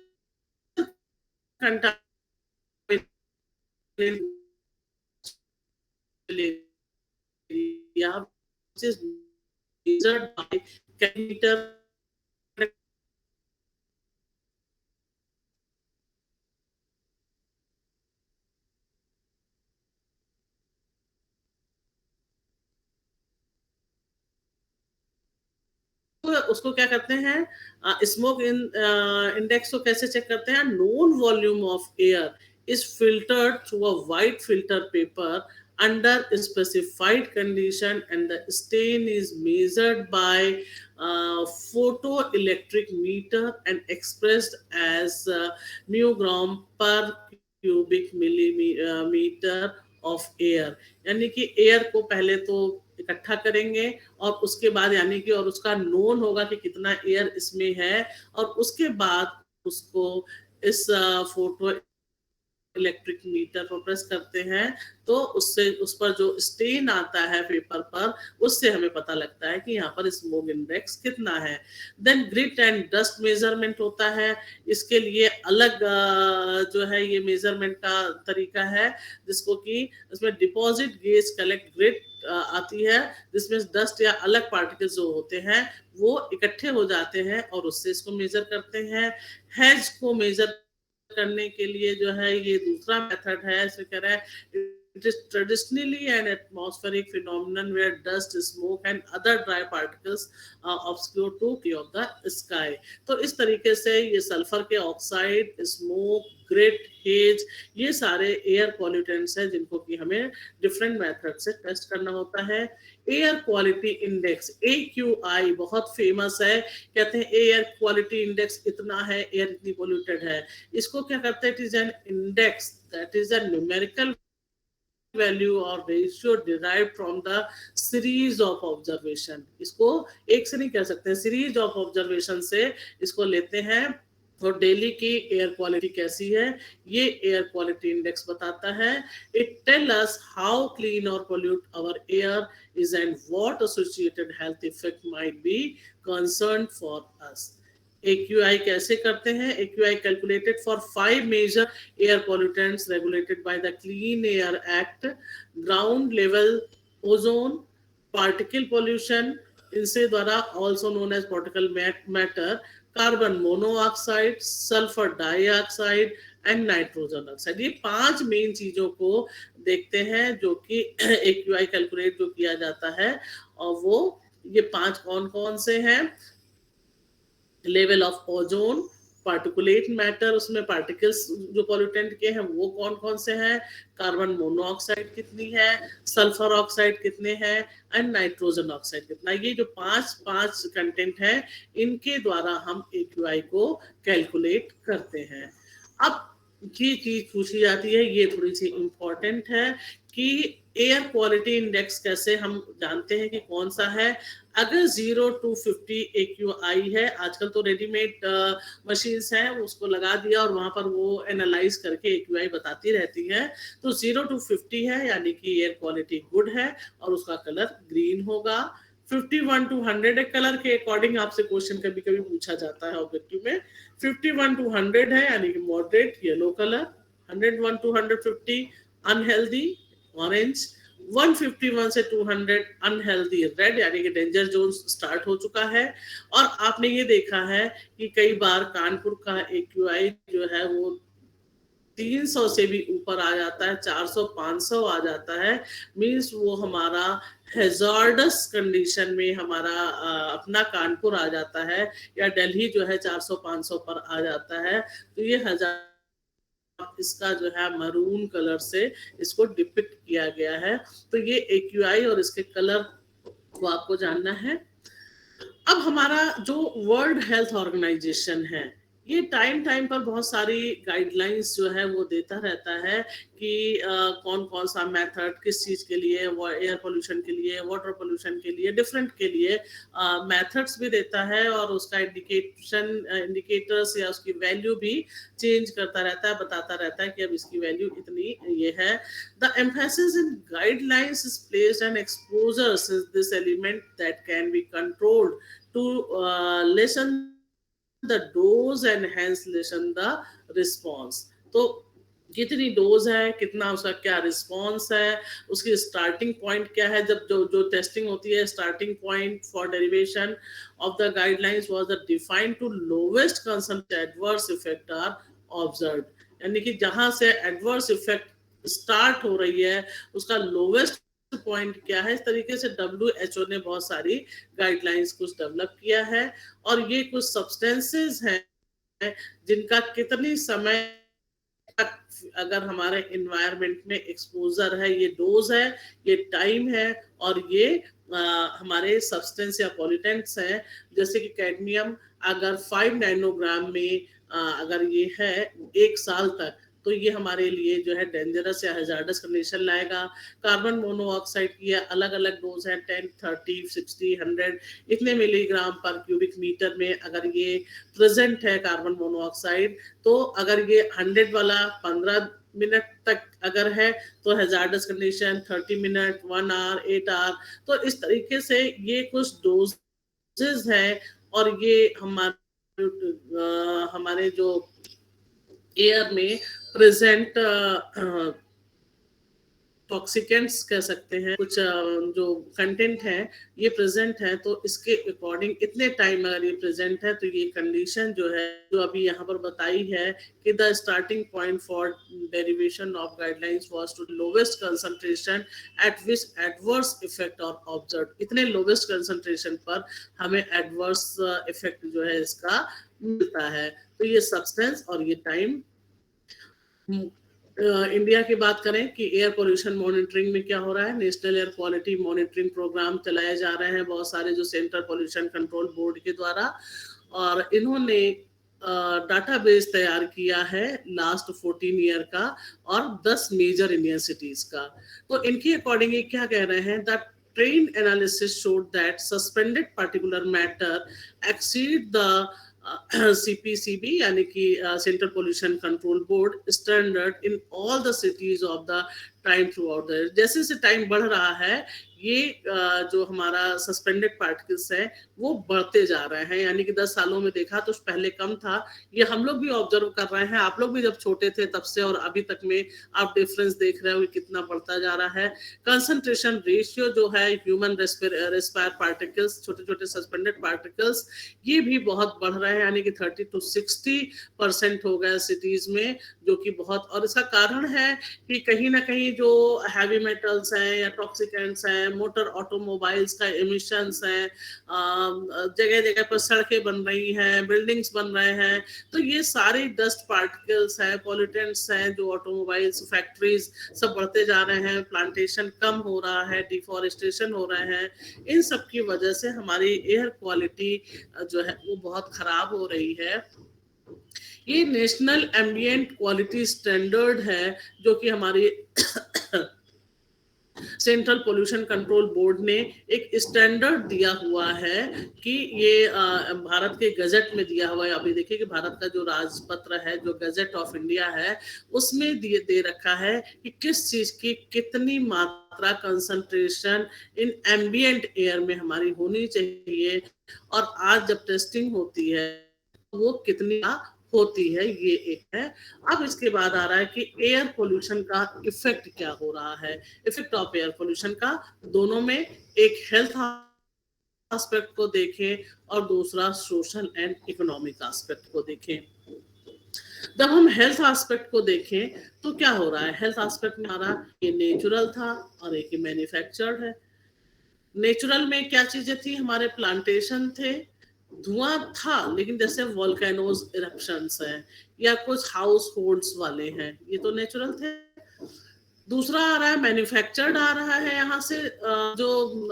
Speaker 1: measured by centimeter उसको क्या करते हैं, स्मोक इंडेक्स को कैसे चेक करते हैं, known volume of air is filtered through a white filter paper under specified condition and the stain is measured by photoelectric meter and expressed as μg per cubic millimeter of air, यानी कि air को पहले तो इकट्ठा करेंगे और उसके बाद यानी कि और उसका नोन होगा कि कितना एयर इसमें है, और उसके बाद उसको इस फोटो इलेक्ट्रिक मीटर पर प्रेस करते हैं, तो उससे उस पर जो स्टेन आता है पेपर पर, उससे हमें पता लगता है कि यहाँ पर स्मोक इंडेक्स कितना है। Then grit and dust measurement होता है, इसके लिए अलग जो है ये मेजरमेंट का तरीका है, जिसको कि इसमें डिपॉजिट गेज कलेक्ट ग्रिट आती है, जिसमें डस्ट या अलग पार्टिकल्स जो होते हैं वो इकट्ठे हो जाते हैं और उससे इसको मेजर करते हैं। हेज को मेजर करने के लिए जो है ये दूसरा मेथड है, इसमें कह रहा है it is traditionally an atmospheric phenomenon where dust, smoke and other dry particles obscure to view of the sky। तो इस तरीके से ये सल्फर के ऑक्साइड, स्मोक, ग्रिट, हेज, ये सारे एयर पॉल्यूटेंट्स हैं जिनको कि हमें डिफरेंट मेथड से टेस्ट करना होता है। एयर क्वालिटी इंडेक्स AQI बहुत फेमस है, कहते हैं एयर क्वालिटी इंडेक्स इतना है, एयर इतनी पोल्यूटेड है। इसको क्या करते हैं, it is an index that is a numerical value or ratio derived from the series of observation। इसको एक से नहीं कह सकते, सीरीज ऑफ ऑब्जर्वेशन से इसको लेते हैं। और डेली की एयर क्वालिटी कैसी है, ये एयर क्वालिटी इंडेक्स बताता है। It tell us how clean और pollute our air is and what associated health effect might be concern for us. AQI कैसे करते हैं, AQI calculated for 5 major air pollutants regulated by the clean air act, ground level ozone, particle pollution, इनसे द्वारा also known as particle matter, carbon monoxide, sulphur dioxide and nitrogen oxide. ये 5 main चीजों को देखते हैं जो कि AQI कैलकुलेट जो किया जाता है, और वो ये 5 कौन कौन से हैं, level of ozone, particulate matter, उसमें पार्टिकल्स जो पॉल्यूटेंट के हैं वो कौन कौन से हैं, कार्बन मोनोऑक्साइड कितनी है, सल्फर ऑक्साइड कितने हैं एंड नाइट्रोजन ऑक्साइड कितना। ये जो 5 कंटेंट हैं, इनके द्वारा हम AQI को कैलकुलेट करते हैं। अब ये चीज पूछी जाती है, ये थोड़ी सी इंपॉर्टेंट है कि एयर क्वालिटी इंडेक्स कैसे हम जानते हैं कि कौन सा है। अगर 0 to 50 AQI है, आजकल तो रेडीमेड मशीन्स हैं, उसको लगा दिया और वहां पर वो एनालाइज करके AQI बताती रहती है। तो 0 to 50 है यानी कि एयर क्वालिटी गुड है और उसका कलर ग्रीन होगा। 51 to 100 कलर के अकॉर्डिंग आपसे क्वेश्चन कभी कभी पूछा जाता है ऑब्जेक्टिव में। 51 to 100 है यानी कि moderate yellow colour, 101 to 150 unhealthy orange, 151 से 200 अनहेल्दी रेड यानी कि डेंजर जोन स्टार्ट हो चुका है। और आपने ये देखा है कि कई बार कानपुर का AQI जो है वो 300 से भी ऊपर आ जाता है, 400-500 आ जाता है, मींस वो हमारा हैजार्डस कंडीशन में हमारा अपना कानपुर आ जाता है, या दिल्ली जो है 400-500 पर आ जाता है। तो ये हजार इसका जो है मरून कलर से इसको डिपिक्ट किया गया है। तो ये AQI और इसके कलर को आपको जानना है। अब हमारा जो वर्ल्ड हेल्थ ऑर्गेनाइजेशन है, ये टाइम पर बहुत सारी गाइडलाइंस जो है वो देता रहता है कि कौन-कौन सा मेथड किस चीज़ के लिए, वो एयर पॉल्यूशन के लिए, वाटर पॉल्यूशन के लिए, डिफरेंट के लिए मेथड्स भी देता है और उसका इंडिकेटर्स या उसकी वैल्यू भी चेंज करता रहता है, बताता रहता है कि अब इसकी वैल्यू इतनी ये है। The emphasis in guidelines is placed on exposures is this element that can be controlled to lessen the dose and hence lessen the response। तो कितनी डोज है, कितना उसका क्या रिस्पॉन्स है, उसकी स्टार्टिंग पॉइंट क्या है, जब जो टेस्टिंग होती है, starting point for derivation of the guidelines was the defined to lowest concern adverse effect are observed, यानी कि जहां से एडवर्स इफेक्ट स्टार्ट हो रही है उसका लोवेस्ट पॉइंट क्या है। इस तरीके से WHO ने बहुत सारी गाइडलाइंस कुछ डेवलप किया है और ये कुछ सब्सटेंसेस हैं जिनका कितनी समय अगर हमारे एनवायरनमेंट में एक्सपोजर है, ये डोज है, ये टाइम है और ये हमारे सब्सटेंस या पॉल्यूटेंट्स हैं, जैसे कि कैडमियम अगर 5 नैनोग्राम में अगर ये है 1 साल तक, तो ये हमारे लिए जो है डेंजरस या हैजार्डस कंडीशन लाएगा। कार्बन मोनोऑक्साइड की अलग अलग डोज है, 10, 30, 60, 100 इतने मिलीग्राम पर क्यूबिक मीटर में अगर ये प्रेजेंट है कार्बन मोनोऑक्साइड, तो अगर ये 100 वाला 15 मिनट तक अगर है तो hazardous condition 30 minute, 1 hour, 8 hour. तो इस तरीके से ये कुछ डोजेज है और ये हमारे जो एयर में प्रेजेंट टॉक्सिकेंट्स कह सकते हैं, कुछ जो कंटेंट है ये प्रेजेंट है, तो इसके अकॉर्डिंग इतने टाइम अगर ये प्रेजेंट है तो ये कंडीशन जो है जो अभी यहाँ पर बताई है कि the starting point for derivation of guidelines was to lowest concentration at which adverse effect और ऑब्जर्व, इतने लोवेस्ट कंसंट्रेशन पर हमें एडवर्स इफेक्ट जो है इसका मिलता है। तो ये सब्सटेंस और ये टाइम। इंडिया की बात करें कि एयर पोल्यूशन मॉनिटरिंग में क्या हो रहा है, national air quality monitoring programme चलाए जा रहे हैं बहुत सारे जो सेंट्रल पोल्यूशन कंट्रोल बोर्ड के द्वारा, और इन्होंने डाटाबेस तैयार किया है लास्ट 14 ईयर का और 10 मेजर इंडियन सिटीज का। तो इनके अकॉर्डिंग ये क्या कह रहे हैं, that trained analysis showed that suspended particular matter exceed the CPCB यानी कि central pollution control board standard in all the cities of the time through out the. जैसे जैसे टाइम बढ़ रहा है ये जो हमारा सस्पेंडेड पार्टिकल्स है वो बढ़ते जा रहे हैं, यानी कि 10 सालों में देखा तो पहले कम था, ये हम लोग भी ऑब्जर्व कर रहे हैं, आप लोग भी जब छोटे थे तब से और अभी तक में आप डिफरेंस देख रहे हो कितना बढ़ता जा रहा है। कंसंट्रेशन रेशियो जो है ह्यूमन रेस्पायर पार्टिकल्स, छोटे छोटे सस्पेंडेड पार्टिकल्स, ये भी बहुत बढ़ रहे हैं, यानी कि 30 to 60% हो गया सिटीज में, जो कि बहुत, और इसका कारण है कि कहीं ना कहीं जो हैवी मेटल्स हैं या टॉक्सिकेंट्स हैं, मोटर ऑटोमोबाइल्स का एमिशंस हैं, जगह जगह पर सड़कें बन रही हैं, बिल्डिंग्स बन रहे हैं, तो ये सारे डस्ट पार्टिकल्स हैं, पॉल्यूटेंट्स हैं, जो ऑटोमोबाइल्स, फैक्ट्रीज सब बढ़ते जा रहे हैं, प्लांटेशन कम हो रहा है, डिफॉरेस्टेशन हो रहे हैं, इन सब की वजह से हमारी एयर क्वालिटी जो है वो बहुत खराब हो रही है। ये नेशनल एम्बिएंट क्वालिटी स्टैंडर्ड है जो कि हमारी सेंट्रल पोल्यूशन कंट्रोल बोर्ड ने एक स्टैंडर्ड दिया हुआ है कि ये भारत के गजट में दिया हुआ है। अभी देखिए कि भारत का जो राजपत्र है, जो गजट ऑफ इंडिया है, उसमें दे रखा है कि किस चीज की कितनी मात्रा कंसंट्रेशन इन एम्बिएंट एयर में हमारी होनी चाहिए, और आज जब टेस्टिंग होती है वो कितनी होती है, ये एक है। अब इसके बाद आ रहा है कि एयर पोल्यूशन का इफेक्ट क्या हो रहा है, इफेक्ट ऑफ एयर पोल्यूशन का, दोनों में एक हेल्थ एस्पेक्ट को देखें और दूसरा सोशल एंड इकोनॉमिक एस्पेक्ट को देखें। जब हम हेल्थ एस्पेक्ट को देखें तो क्या हो रहा है, हेल्थ एस्पेक्ट में हमारा ये नेचुरल था और एक मैन्युफैक्चर्ड है। नेचुरल में क्या चीजें थी, हमारे प्लांटेशन थे, धुआं था, लेकिन जैसे वोल्केनोज इरप्शंस हैं या कुछ हाउस होल्ड्स वाले हैं, ये तो नेचुरल थे। दूसरा आ रहा है मैन्युफैक्चर्ड आ रहा है, यहाँ से जो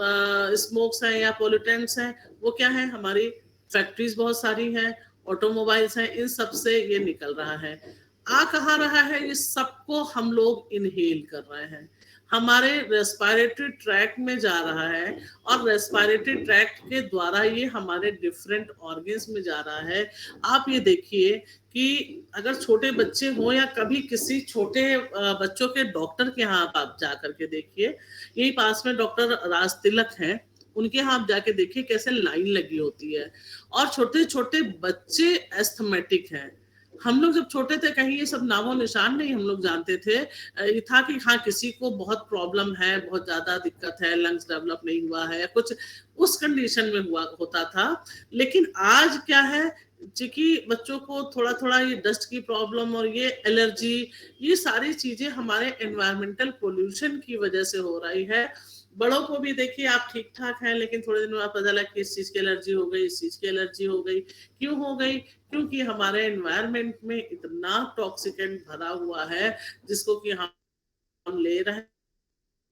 Speaker 1: स्मोक्स हैं या पोल्यूटेंट्स हैं वो क्या है, हमारी फैक्ट्रीज बहुत सारी हैं ऑटोमोबाइल्स हैं, इन सब से ये निकल रहा है। आ कहाँ रहा है, इस सबको हम लोग इनहेल कर रहे हैं, हमारे रेस्पिरेटरी ट्रैक्ट में जा रहा है, और रेस्पिरेटरी ट्रैक्ट के द्वारा ये हमारे डिफरेंट ऑर्गन्स में जा रहा है। आप ये देखिए कि अगर छोटे बच्चे हों या कभी किसी छोटे बच्चों के डॉक्टर के यहाँ आप जा करके देखिए, यही पास में डॉक्टर राज तिलक हैं, उनके यहाँ आप जाके देखिए कैसे लाइन लगी होती है, और छोटे छोटे बच्चे एस्थमेटिक हैं। हम लोग जब छोटे थे कहीं ये सब नामो निशान नहीं हम लोग जानते थे, ये था कि हाँ किसी को बहुत प्रॉब्लम है, बहुत ज्यादा दिक्कत है, लंग्स डेवलप नहीं हुआ है, कुछ उस कंडीशन में हुआ होता था। लेकिन आज क्या है कि बच्चों को थोड़ा थोड़ा ये डस्ट की प्रॉब्लम और ये एलर्जी, ये सारी चीजें हमारे एनवायरमेंटल पोल्यूशन की वजह से हो रही है। बड़ों को भी देखिए आप ठीक ठाक हैं, लेकिन थोड़े दिन बाद पता लगा कि इस चीज की एलर्जी हो गई, इस चीज की एलर्जी हो गई। क्यों हो गई? क्योंकि हमारे एनवायरमेंट में इतना टॉक्सिकेंट भरा हुआ है जिसको कि हम ले रहे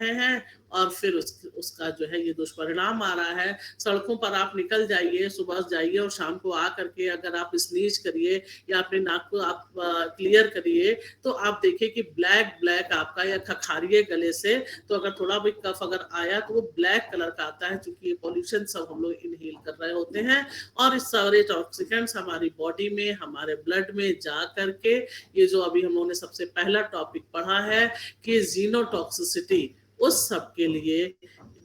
Speaker 1: हैं, और फिर उसका जो है ये दुष्परिणाम आ रहा है। सड़कों पर आप निकल जाइए, सुबह जाइए और शाम को आ करके अगर आप स्नीज करिए या अपने नाक को आप क्लियर करिए, तो आप देखिए कि ब्लैक ब्लैक आपका, या खखारिए गले से तो अगर थोड़ा भी कफ अगर आया तो वो ब्लैक कलर का आता है, क्योंकि ये पॉल्यूशन सब हम लोग इनहेल कर रहे होते हैं, और इस सारे टॉक्सिकेंट्स हमारी बॉडी में, हमारे ब्लड में जा करके, ये जो अभी हम लोगों ने सबसे पहला टॉपिक पढ़ा है कि जीनोटॉक्सिसिटी, उस सब के लिए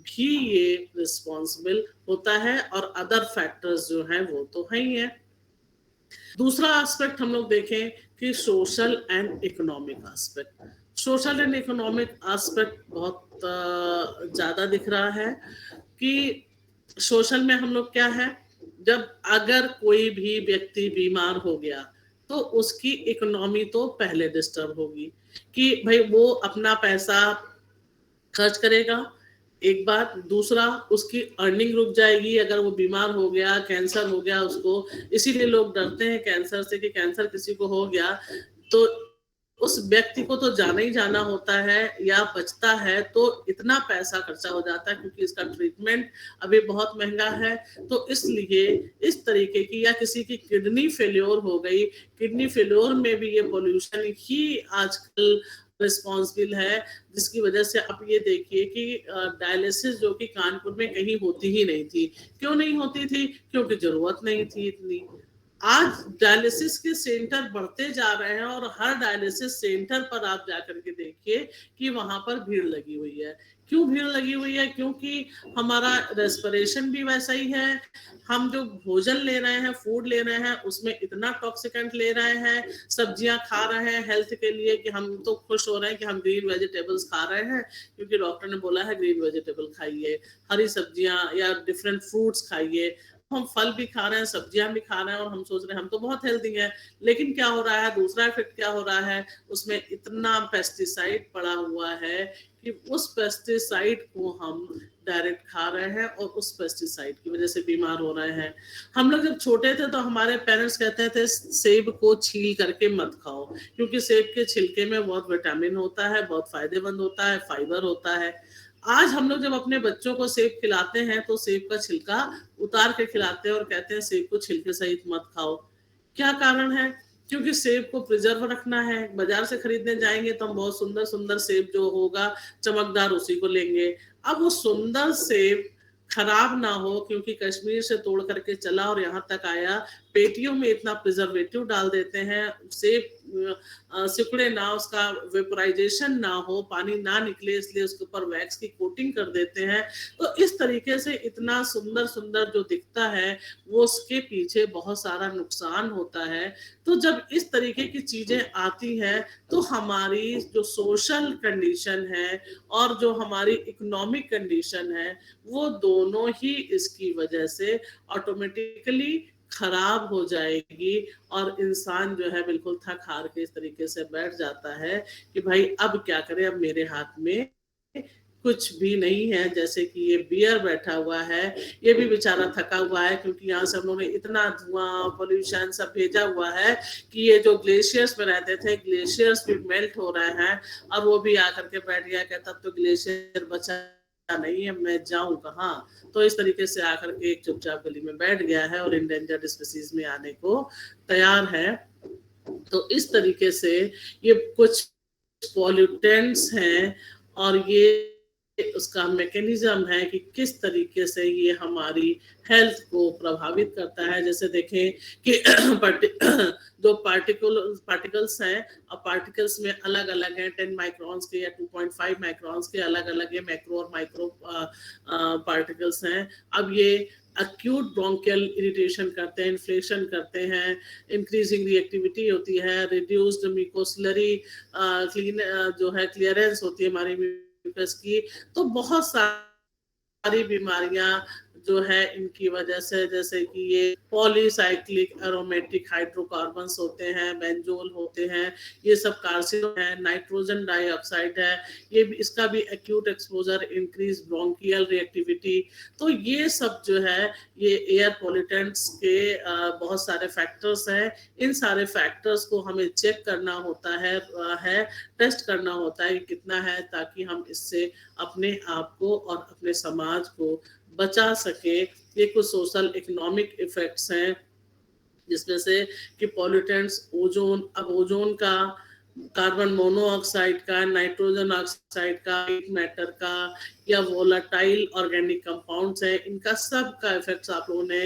Speaker 1: भी ये रिस्पॉन्सिबल होता है, और अदर फैक्टर्स जो हैं वो तो है ही है। दूसरा एस्पेक्ट हम लोग देखें कि social and economic aspect. Social and economic aspect बहुत ज्यादा दिख रहा है कि सोशल में हम लोग क्या है, जब अगर कोई भी व्यक्ति बीमार हो गया तो उसकी इकोनॉमी तो पहले डिस्टर्ब होगी, कि भाई वो अपना पैसा खर्च करेगा, एक बात। दूसरा, उसकी अर्निंग रुक जाएगी अगर वो बीमार हो गया, कैंसर हो गया उसको, इसीलिए लोग डरते हैं कैंसर से, कि कैंसर किसी को हो गया तो उस व्यक्ति को तो जाना ही जाना होता है, या बचता है तो इतना पैसा खर्चा हो जाता है क्योंकि इसका ट्रीटमेंट अभी बहुत महंगा है। तो इसलिए इस तरीके की, या किसी की किडनी फेल्योर हो गई, किडनी फेल्योर में भी ये पोल्यूशन ही आजकल रिस्पॉन्सिबल है, जिसकी वजह से आप ये देखिए कि डायलिसिस जो कि कानपुर में कहीं होती ही नहीं थी। क्यों नहीं होती थी? क्योंकि जरूरत नहीं थी इतनी। आज डायलिसिस के सेंटर बढ़ते जा रहे हैं, और हर डायलिसिस सेंटर पर आप जाकर के देखिए कि वहां पर भीड़ लगी हुई है। क्यों भीड़ लगी हुई है? क्योंकि हमारा रेस्पिरेशन भी वैसा ही है, हम जो भोजन ले रहे हैं, फूड ले रहे हैं, उसमें इतना टॉक्सिकेंट ले रहे हैं, सब्जियां खा रहे हैं हेल्थ के लिए, कि हम तो खुश हो रहे हैं कि हम ग्रीन वेजिटेबल्स खा रहे हैं, क्योंकि डॉक्टर ने बोला है ग्रीन वेजिटेबल खाइए, हरी सब्जियां या डिफरेंट फ्रूट्स खाइए। हम फल भी खा रहे हैं, सब्जियां भी खा रहे हैं, और हम सोच रहे हैं हम तो बहुत हेल्दी हैं। लेकिन क्या हो रहा है, दूसरा इफेक्ट क्या हो रहा है, उसमें इतना पेस्टिसाइड पड़ा हुआ है कि उस पेस्टिसाइड को हम डायरेक्ट खा रहे हैं, और उस पेस्टिसाइड की वजह से बीमार हो रहे हैं। हम लोग जब छोटे थे तो हमारे पेरेंट्स कहते थे सेब को छील करके मत खाओ, क्योंकि सेब के छिलके में बहुत विटामिन होता है, बहुत फायदेमंद होता है, फाइबर होता है। आज हम लोग जब अपने बच्चों को सेब खिलाते हैं तो सेब का छिलका उतार के खिलाते हैं, और कहते हैं सेब को छिलके सहित मत खाओ। क्या कारण है? क्योंकि सेब को प्रिजर्व रखना है। बाजार से खरीदने जाएंगे तो हम बहुत सुंदर सुंदर सेब जो होगा चमकदार उसी को लेंगे। अब वो सुंदर सेब खराब ना हो, क्योंकि कश्मीर से तोड़ करके चला और यहाँ तक आया, पेटियों में इतना प्रिजर्वेटिव डाल देते हैं, सेब सिकुड़े ना, उसका वेपोराइजेशन ना हो, पानी ना निकले, इसलिए उसके ऊपर वैक्स की कोटिंग कर देते हैं। तो इस तरीके से इतना सुंदर सुंदर जो दिखता है, वो उसके पीछे बहुत सारा नुकसान होता है। तो जब इस तरीके की चीजें आती हैं तो हमारी जो सोशल कंडीशन है और जो हमारी इकोनॉमिक कंडीशन है, वो दोनों ही इसकी वजह से ऑटोमेटिकली खराब हो जाएगी, और इंसान जो है बिल्कुल थक हार के इस तरीके से बैठ जाता है कि भाई अब क्या करें, अब मेरे हाथ में कुछ भी नहीं है। जैसे कि ये बियर बैठा हुआ है, ये भी बेचारा थका हुआ है, क्योंकि यहाँ से हम लोगों ने इतना धुआं पोल्यूशन सब भेजा हुआ है कि ये जो ग्लेशियर्स में रहते थे, ग्लेशियर्स भी मेल्ट हो रहे हैं, और वो भी आकर के बैठ गया, कहता तो ग्लेशियर बचा नहीं है, मैं जाऊं कहाँ। तो इस तरीके से आकर के एक चुपचाप गली में बैठ गया है और इंडेंजर्ड स्पीसीज में आने को तैयार है। तो इस तरीके से ये कुछ पॉल्यूटेंट्स हैं और ये उसका मैकेनिज्म है कि किस तरीके से ये हमारी हेल्थ को प्रभावित करता है। जैसे देखें कि जो पार्टिकल्स हैं, अब पार्टिकल्स में अलग अलग हैं, 10 माइक्रॉन्स के या 2.5 माइक्रॉन्स के अलग अलग है, मैक्रो और माइक्रो पार्टिकल्स हैं। अब ये अक्यूट ब्रोंकियल इरिटेशन करते हैं, इन्फ्लेशन करते हैं, इंक्रीजिंग रिएक्टिविटी होती है, रिड्यूस्ड म्यूकोसलरी जो है क्लियरेंस होती है हमारी म्यूकस की। तो बहुत सारी बीमारियां जो है इनकी वजह से, जैसे कि ये पॉलीसाइक्लिक एरोमेटिक हाइड्रोकार्बन्स होते हैं, बेंजोल होते हैं, ये सब कार्सिनो है, नाइट्रोजन डाइऑक्साइड है, ये भी, इसका भी acute exposure, increase bronchial reactivity. तो ये सब जो है ये एयर पॉल्यूटेंट्स के बहुत सारे फैक्टर्स हैं। इन सारे फैक्टर्स को हमें चेक करना होता है, टेस्ट करना होता है कि कितना है, ताकि हम इससे अपने आप को और अपने समाज को बचा सके। ये कुछ सोशल इकोनॉमिक इफेक्ट्स हैं, जिसमें से कि पॉल्यूटेंट्स ओजोन, अब ओजोन का, कार्बन मोनोऑक्साइड का, नाइट्रोजन ऑक्साइड का, मैटर का, या वोलाटाइल ऑर्गेनिक कंपाउंड्स है, इनका सब का इफेक्ट्स आप लोगों ने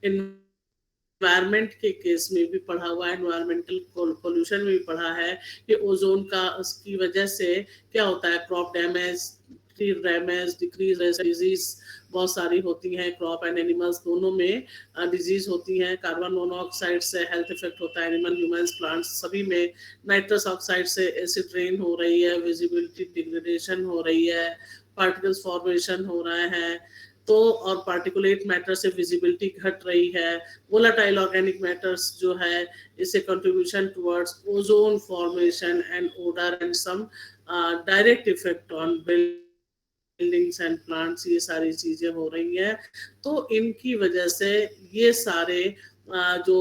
Speaker 1: एनवायरमेंट के केस में भी पढ़ा हुआ है, एनवायरमेंटल पोल्यूशन में भी पढ़ा है कि ओजोन का, उसकी वजह से क्या होता है, crop damage, tree damage, decrease disease बहुत सारी होती हैं, क्रॉप एंड एनिमल्स दोनों में डिजीज होती हैं। कार्बन मोनोऑक्साइड से हेल्थ इफेक्ट होता है, एनिमल, ह्यूमंस, प्लांट्स सभी में। नाइट्रस ऑक्साइड से एसिड रेन हो रही है, विजिबिलिटी डिग्रेडेशन हो रही है, पार्टिकल्स फॉर्मेशन हो रहे हैं, तो और पार्टिकुलेट मैटर से विजिबिलिटी घट रही है। वोलाटाइल ऑर्गेनिक मैटर्स जो है, इससे contribution towards ozone formation and odour and some direct effect on buildings and plants, ये सारी चीजें हो रही हैं। तो इनकी वजह से ये सारे जो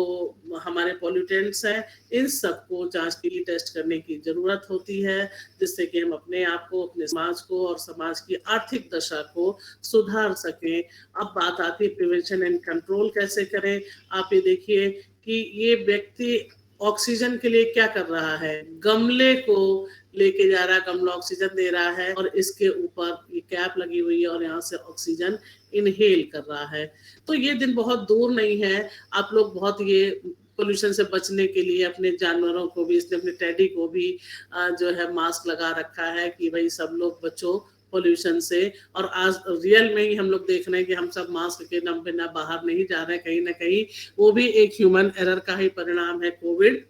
Speaker 1: हमारे पॉल्यूटेंट्स हैं, इन सबको जांच के लिए टेस्ट करने की जरूरत होती है, जिससे कि हम अपने आप को, अपने समाज को और समाज की आर्थिक दशा को सुधार सकें। अब बात आती है प्रिवेंशन एंड कंट्रोल कैसे करें। आप ये देखिए कि ये व्यक्ति ऑक्सीजन के लिए क्या कर रहा है, गमले को लेके जा रहा है, गमला ऑक्सीजन दे रहा है और इसके ऊपर ये कैप लगी हुई है और यहाँ से ऑक्सीजन इनहेल कर रहा है। तो ये दिन बहुत दूर नहीं है, आप लोग बहुत ये पोल्यूशन से बचने के लिए अपने जानवरों को भी, इसने अपने टेडी को भी जो है मास्क लगा रखा है कि भाई सब लोग बचो पोल्यूशन से। और आज रियल में ही हम लोग देख रहे हैं कि हम सब मास्क के नाम पे ना बाहर नहीं जा रहे हैं, कहीं ना कहीं वो भी एक ह्यूमन एरर का ही परिणाम है, कोविड,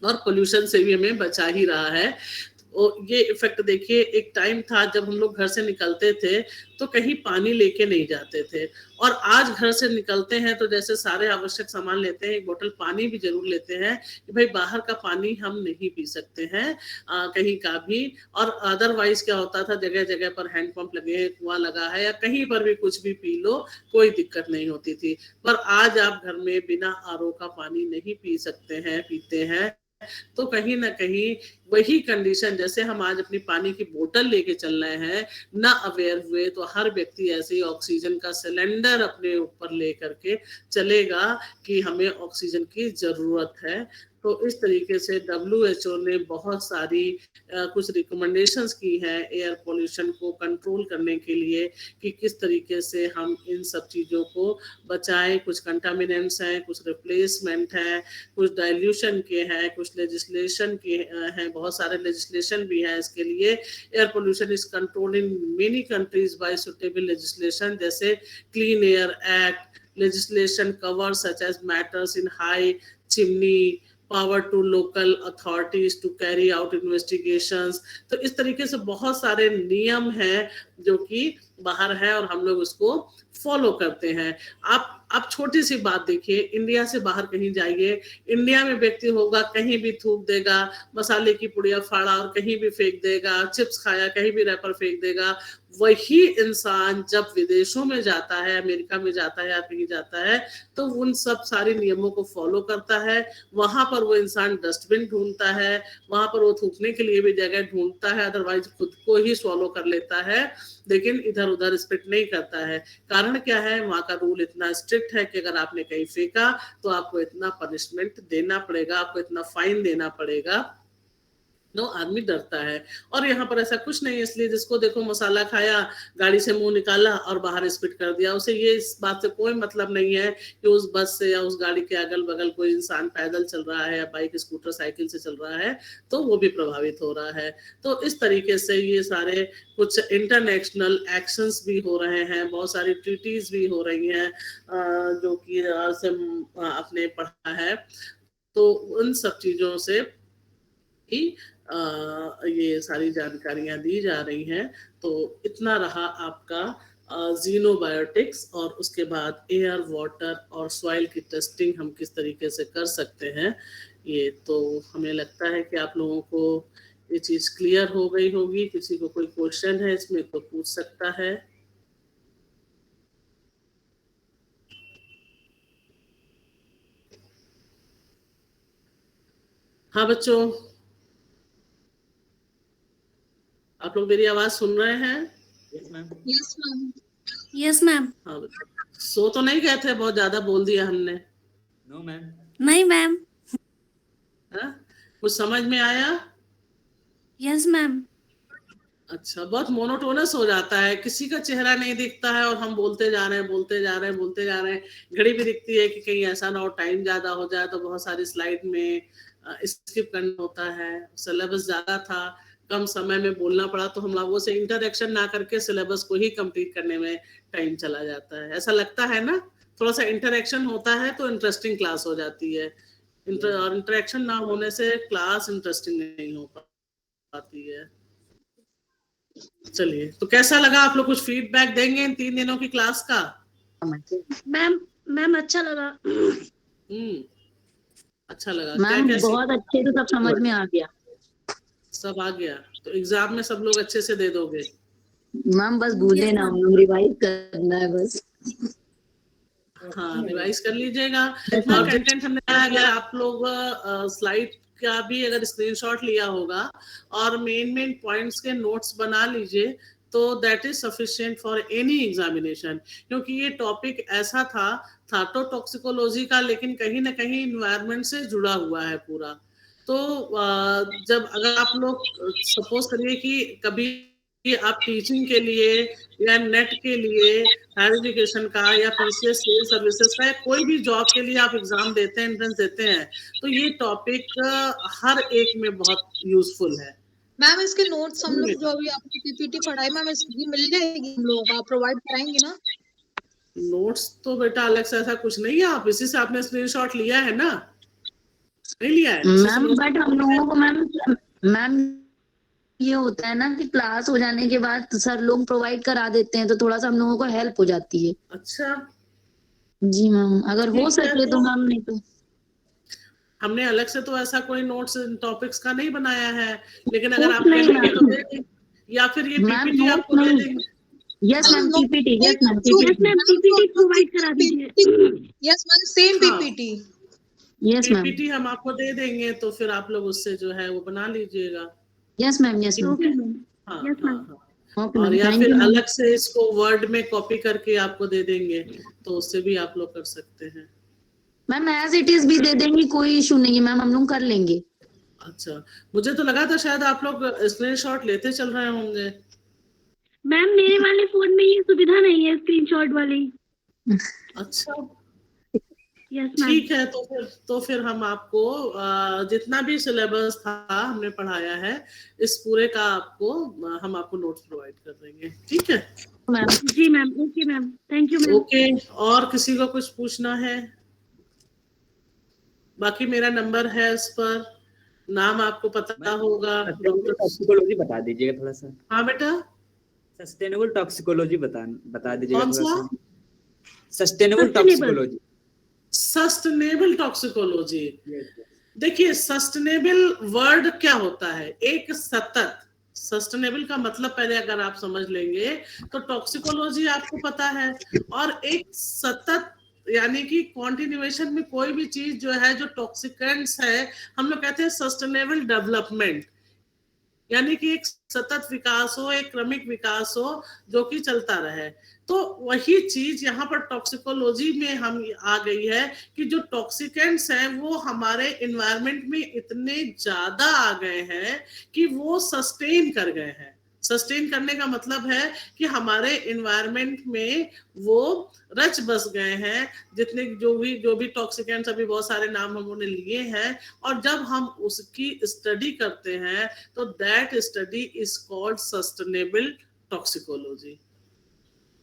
Speaker 1: और पोल्यूशन से भी हमें बचा ही रहा है। ये इफेक्ट देखिए, एक टाइम था जब हम लोग घर से निकलते थे तो कहीं पानी लेके नहीं जाते थे, और आज घर से निकलते हैं तो जैसे सारे आवश्यक सामान लेते हैं, एक बोतल पानी भी जरूर लेते हैं कि भाई बाहर का पानी हम नहीं पी सकते हैं कहीं का भी। और अदरवाइज क्या होता था, जगह जगह पर हैंडपंप लगे हैं, कुआं लगा है, या कहीं पर भी कुछ भी पी लो, कोई दिक्कत नहीं होती थी। पर आज आप घर में बिना आरओ का पानी नहीं पी सकते हैं, पीते हैं। तो कहीं ना कहीं वही कंडीशन, जैसे हम आज अपनी पानी की बोतल लेके चल रहे हैं, ना अवेयर हुए तो हर व्यक्ति ऐसे ही ऑक्सीजन का सिलेंडर अपने ऊपर लेकर के चलेगा कि हमें ऑक्सीजन की जरूरत है। तो इस तरीके से WHO ने बहुत सारी कुछ रिकमेंडेशंस की हैं एयर पोल्यूशन को कंट्रोल करने के लिए, कि किस तरीके से हम इन सब चीज़ों को बचाएं। कुछ कंटामिनेंट्स हैं, कुछ रिप्लेसमेंट है, कुछ डाइल्यूशन के हैं, कुछ लेजिस्लेशन के हैं, बहुत सारे लेजिस्लेशन भी हैं इसके लिए। Air pollution is controlled in many countries by suitable legislation, जैसे clean air act legislation covers such as matters in high chimney, power to local authorities to carry out investigations। तो इस तरीके से बहुत सारे नियम हैं जो कि बाहर है और हम लोग उसको फॉलो करते हैं। आप छोटी सी बात देखिए, इंडिया से बाहर कहीं जाइए, इंडिया में व्यक्ति होगा कहीं भी थूक देगा, मसाले की पुड़िया फाड़ा और कहीं भी फेंक देगा, चिप्स खाया कहीं भी रैपर फेंक देगा। वही इंसान जब विदेशों में जाता है, अमेरिका में जाता है या कहीं जाता है, तो उन सब सारे नियमों को फॉलो करता है। वहां पर वो इंसान डस्टबिन ढूंढता है, वहां पर वो थूकने के लिए भी जगह ढूंढता है, अदरवाइज खुद को ही स्वॉलो कर लेता है, लेकिन इधर उधर रिस्पेक्ट नहीं करता है। कारण क्या है, वहां का रूल इतना स्ट्रिक्ट है कि अगर आपने कहीं फेंका तो आपको इतना पनिशमेंट देना पड़ेगा, आपको इतना फाइन देना पड़ेगा। नो, आदमी डरता है। और यहाँ पर ऐसा कुछ नहीं है, इसलिए जिसको देखो मसाला खाया, गाड़ी से मुंह निकाला और बाहर स्पिट कर दिया, उसे ये इस बात से कोई मतलब नहीं है कि उस बस से या उस गाड़ी के अगल बगल कोई इंसान पैदल चल रहा है या बाइक स्कूटर साइकिल से चल रहा है तो वो भी प्रभावित हो रहा है। तो इस तरीके से ये सारे कुछ इंटरनेशनल एक्शंस भी हो रहे हैं, बहुत सारी ट्रीटीज भी हो रही हैं जो कि आपने पढ़ा है। तो उन सब चीजों से ही ये सारी जानकारियां दी जा रही हैं। तो इतना रहा आपका जीनोबायोटिक्स, और उसके बाद एयर, वाटर और सॉइल की टेस्टिंग हम किस तरीके से कर सकते हैं। ये तो हमें लगता है कि आप लोगों को ये चीज क्लियर हो गई होगी। किसी को कोई क्वेश्चन है इसमें तो पूछ सकता है। हाँ बच्चों, आप लोग मेरी आवाज सुन रहे हैं?
Speaker 3: Yes ma'am.
Speaker 2: Yes ma'am. Yes ma'am.
Speaker 1: हाँ बच्चों, सो तो नहीं गए थे? बहुत ज्यादा बोल दिया हमने।
Speaker 3: No ma'am.
Speaker 2: नहीं मैम।
Speaker 1: कुछ समझ में आया?
Speaker 2: Yes ma'am.
Speaker 1: अच्छा, बहुत मोनोटोनस हो जाता है, किसी का चेहरा नहीं दिखता है और हम बोलते जा रहे हैं, बोलते जा रहे हैं, बोलते जा रहे हैं। घड़ी भी दिखती है कि कहीं ऐसा ना हो टाइम ज्यादा हो जाए तो बहुत सारी स्लाइड में स्किप करना होता है। सिलेबस ज्यादा था, कम समय में बोलना पड़ा, तो हम लोगों से इंटरेक्शन ना करके सिलेबस को ही कंप्लीट करने में टाइम चला जाता है। ऐसा लगता है ना? थोड़ा सा इंटरेक्शन होता है तो इंटरेस्टिंग क्लास हो जाती है, और इंटरेक्शन ना होने से क्लास इंटरेस्टिंग नहीं हो पाती है। चलिए, तो कैसा लगा? आप लोग कुछ फीडबैक देंगे इन 3 दिनों की क्लास का?
Speaker 2: मैम अच्छा लगा।
Speaker 1: अच्छा लगा।
Speaker 4: मैम
Speaker 1: क्या
Speaker 4: बहुत अच्छे से सब समझ में आ गया।
Speaker 1: सब आ गया? तो एग्जाम में सब लोग अच्छे से दे दोगे?
Speaker 4: मैम बस भूले ना, हम लोग रिवाइज करना है बस।
Speaker 1: हाँ, रिवाइज कर लीजिएगा। और कंटेंट हमने बताया गया, आप लोग स्लाइड का भी अगर स्क्रीनशॉट लिया होगा और मेन पॉइंट्स के नोट्स बना लीजिए तो that is sufficient for any examination. क्योंकि ये टॉपिक ऐसा था तो टॉक्सिकोलॉजी का, लेकिन कहीं ना कहीं इन्वायरमेंट से जुड़ा हुआ है पूरा। तो जब अगर आप लोग सपोज करिए कि कभी आप टीचिंग के लिए या नेट के लिए, हायर एजुकेशन का या पीसीएस सिविल सर्विसेज का या कोई भी जॉब के लिए आप एग्जाम देते हैं, एंट्रेंस देते हैं, तो ये टॉपिक हर एक में बहुत यूजफुल है।
Speaker 5: मैम इसके नोट्स हम लोग जो अभी आपने पीपीटी पढ़ाई मैम इसकी मिल जाएगी हम लोगों को, आप प्रोवाइड कराएंगे ना?
Speaker 1: नोट्स तो बेटा अलग से ऐसा कुछ नहीं है, आप इसी से आपने स्क्रीनशॉट लिया है ना? नहीं लिया है?
Speaker 4: मैम बट हम लोगों को मैम ये होता है ना कि क्लास हो जाने के बाद सर लोग प्रोवाइड करा देते हैं तो थोड़ा सा हम लोगों को हेल्प हो जाती है।
Speaker 1: अच्छा
Speaker 4: जी मैम, अगर हो सके तो मैम, नहीं तो
Speaker 1: हमने अलग से तो ऐसा कोई नोट्स टॉपिक्स का नहीं बनाया है, लेकिन अगर आप कहेंगे तो दे देंगे, या फिर ये पीपीटी आपको दे देंगे।
Speaker 4: Yes ma'am PPT, yes ma'am
Speaker 2: PPT provide करा दीजिए।
Speaker 5: Yes ma'am same PPT.
Speaker 4: Yes ma'am.
Speaker 1: PPT हम आपको दे देंगे तो फिर आप लोग उससे जो है वो बना लीजिएगा।
Speaker 4: Yes ma'am, yes ma'am.
Speaker 1: हाँ
Speaker 2: Yes, ma'am.
Speaker 1: हाँ,
Speaker 4: ओके
Speaker 1: और
Speaker 4: मैम,
Speaker 1: या
Speaker 4: थैंक
Speaker 1: फिर
Speaker 4: यू मैम।
Speaker 1: अलग से इसको वर्ड में कॉपी करके आपको दे देंगे तो उससे भी आप लोग कर सकते हैं।
Speaker 4: मैम एज इट इज भी दे देंगी, कोई इशू नहीं है मैम, हम लोग कर लेंगे।
Speaker 1: अच्छा, मुझे तो लगा था शायद आप लोग स्क्रीनशॉट लेते चल रहे होंगे।
Speaker 2: मैम मेरे वाले फोन में ये सुविधा नहीं है स्क्रीनशॉट वाली।
Speaker 1: अच्छा
Speaker 2: यस मैम।
Speaker 1: ठीक है, तो फिर हम आपको जितना भी सिलेबस था हमने पढ़ाया है इस पूरे का हम आपको नोट्स प्रोवाइड कर देंगे। ठीक है
Speaker 4: मैम?
Speaker 2: जी ma'am, okay ma'am, thank you ma'am.
Speaker 1: Okay, और किसी को कुछ पूछना है? बाकी मेरा नंबर है इस पर, नाम आपको पता होगा।
Speaker 3: टॉक्सिकोलॉजी बता दीजिएगा थोड़ा सा।
Speaker 1: हाँ बेटा,
Speaker 3: सस्टेनेबल टॉक्सिकोलॉजी बता दीजिएगा
Speaker 1: कौन
Speaker 3: थोड़ा
Speaker 1: सा?
Speaker 3: सा। Sustainable
Speaker 2: Sustainable.
Speaker 3: Toxicology.
Speaker 1: Sustainable toxicology. देखिए सस्टेनेबल वर्ड क्या होता है? एक सतत। सस्टेनेबल का मतलब पहले अगर आप समझ लेंगे तो टॉक्सिकोलॉजी आपको पता है, और एक सतत यानी कि कॉन्टिन्यूएशन में कोई भी चीज जो है जो टॉक्सिकेंट्स है, हम लोग कहते हैं सस्टेनेबल डेवलपमेंट, यानी कि एक सतत विकास हो, एक क्रमिक विकास हो जो कि चलता रहे। तो वही चीज यहाँ पर टॉक्सिकोलॉजी में हम आ गई है कि जो टॉक्सिकेंट्स हैं वो हमारे एनवायरनमेंट में इतने ज्यादा आ गए हैं कि वो सस्टेन कर गए हैं। सस्टेन करने का मतलब है कि हमारे एनवायरनमेंट में वो रच बस गए हैं, जितने जो भी टॉक्सिकेंट्स, अभी बहुत सारे नाम हम उन्हें लिए हैं, और जब हम उसकी स्टडी करते हैं तो that study is called sustainable toxicology.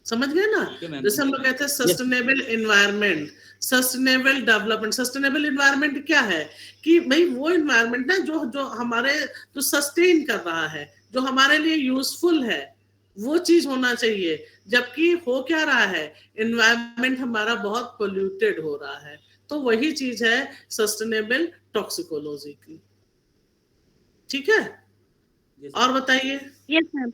Speaker 1: समझ गए ना? जैसे हम लोग कहते हैं sustainable environment, sustainable development. Sustainable environment क्या है कि भाई वो एनवायरनमेंट ना जो हमारे जो सस्टेन कर रहा है, जो हमारे लिए यूजफुल है, वो चीज होना चाहिए। जबकि हो क्या रहा है, एनवायरनमेंट हमारा बहुत पोल्यूटेड हो रहा है। तो वही चीज है सस्टेनेबल टॉक्सिकोलॉजी की। ठीक है, और बताइए।
Speaker 2: Yes, ma'am.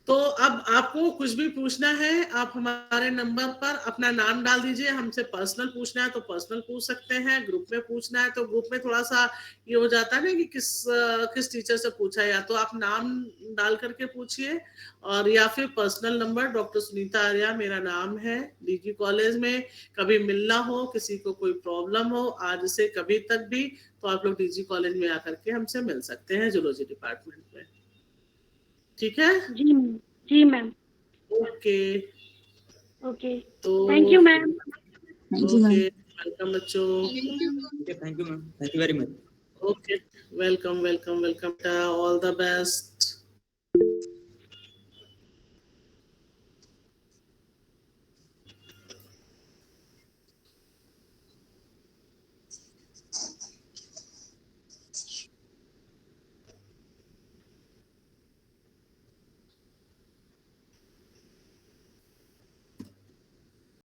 Speaker 1: तो अब आपको कुछ भी पूछना है, आप हमारे नंबर पर अपना नाम डाल दीजिए। हमसे पर्सनल पूछना है तो पर्सनल पूछ सकते हैं, ग्रुप में पूछना है तो ग्रुप में थोड़ा सा ये हो जाता है ना कि किस टीचर से पूछा है, या तो आप नाम डाल करके पूछिए, और या फिर personal number. Doctor Sunita Arya मेरा नाम है। डीजी कॉलेज में कभी मिलना हो, किसी को कोई प्रॉब्लम हो आज से कभी तक भी, तो आप लोग डीजी कॉलेज में आकर के हमसे मिल सकते हैं, जूलॉजी डिपार्टमेंट में। ठीक है,
Speaker 2: जी मैम। जी मैम।
Speaker 1: ओके।
Speaker 2: ओके,
Speaker 1: तो
Speaker 2: thank you ma'am.
Speaker 4: Thank you
Speaker 1: okay,
Speaker 4: ma'am.
Speaker 1: Welcome बच्चों।
Speaker 3: Thank you ma'am, thank you very much.
Speaker 1: Okay, welcome welcome welcome, all the best.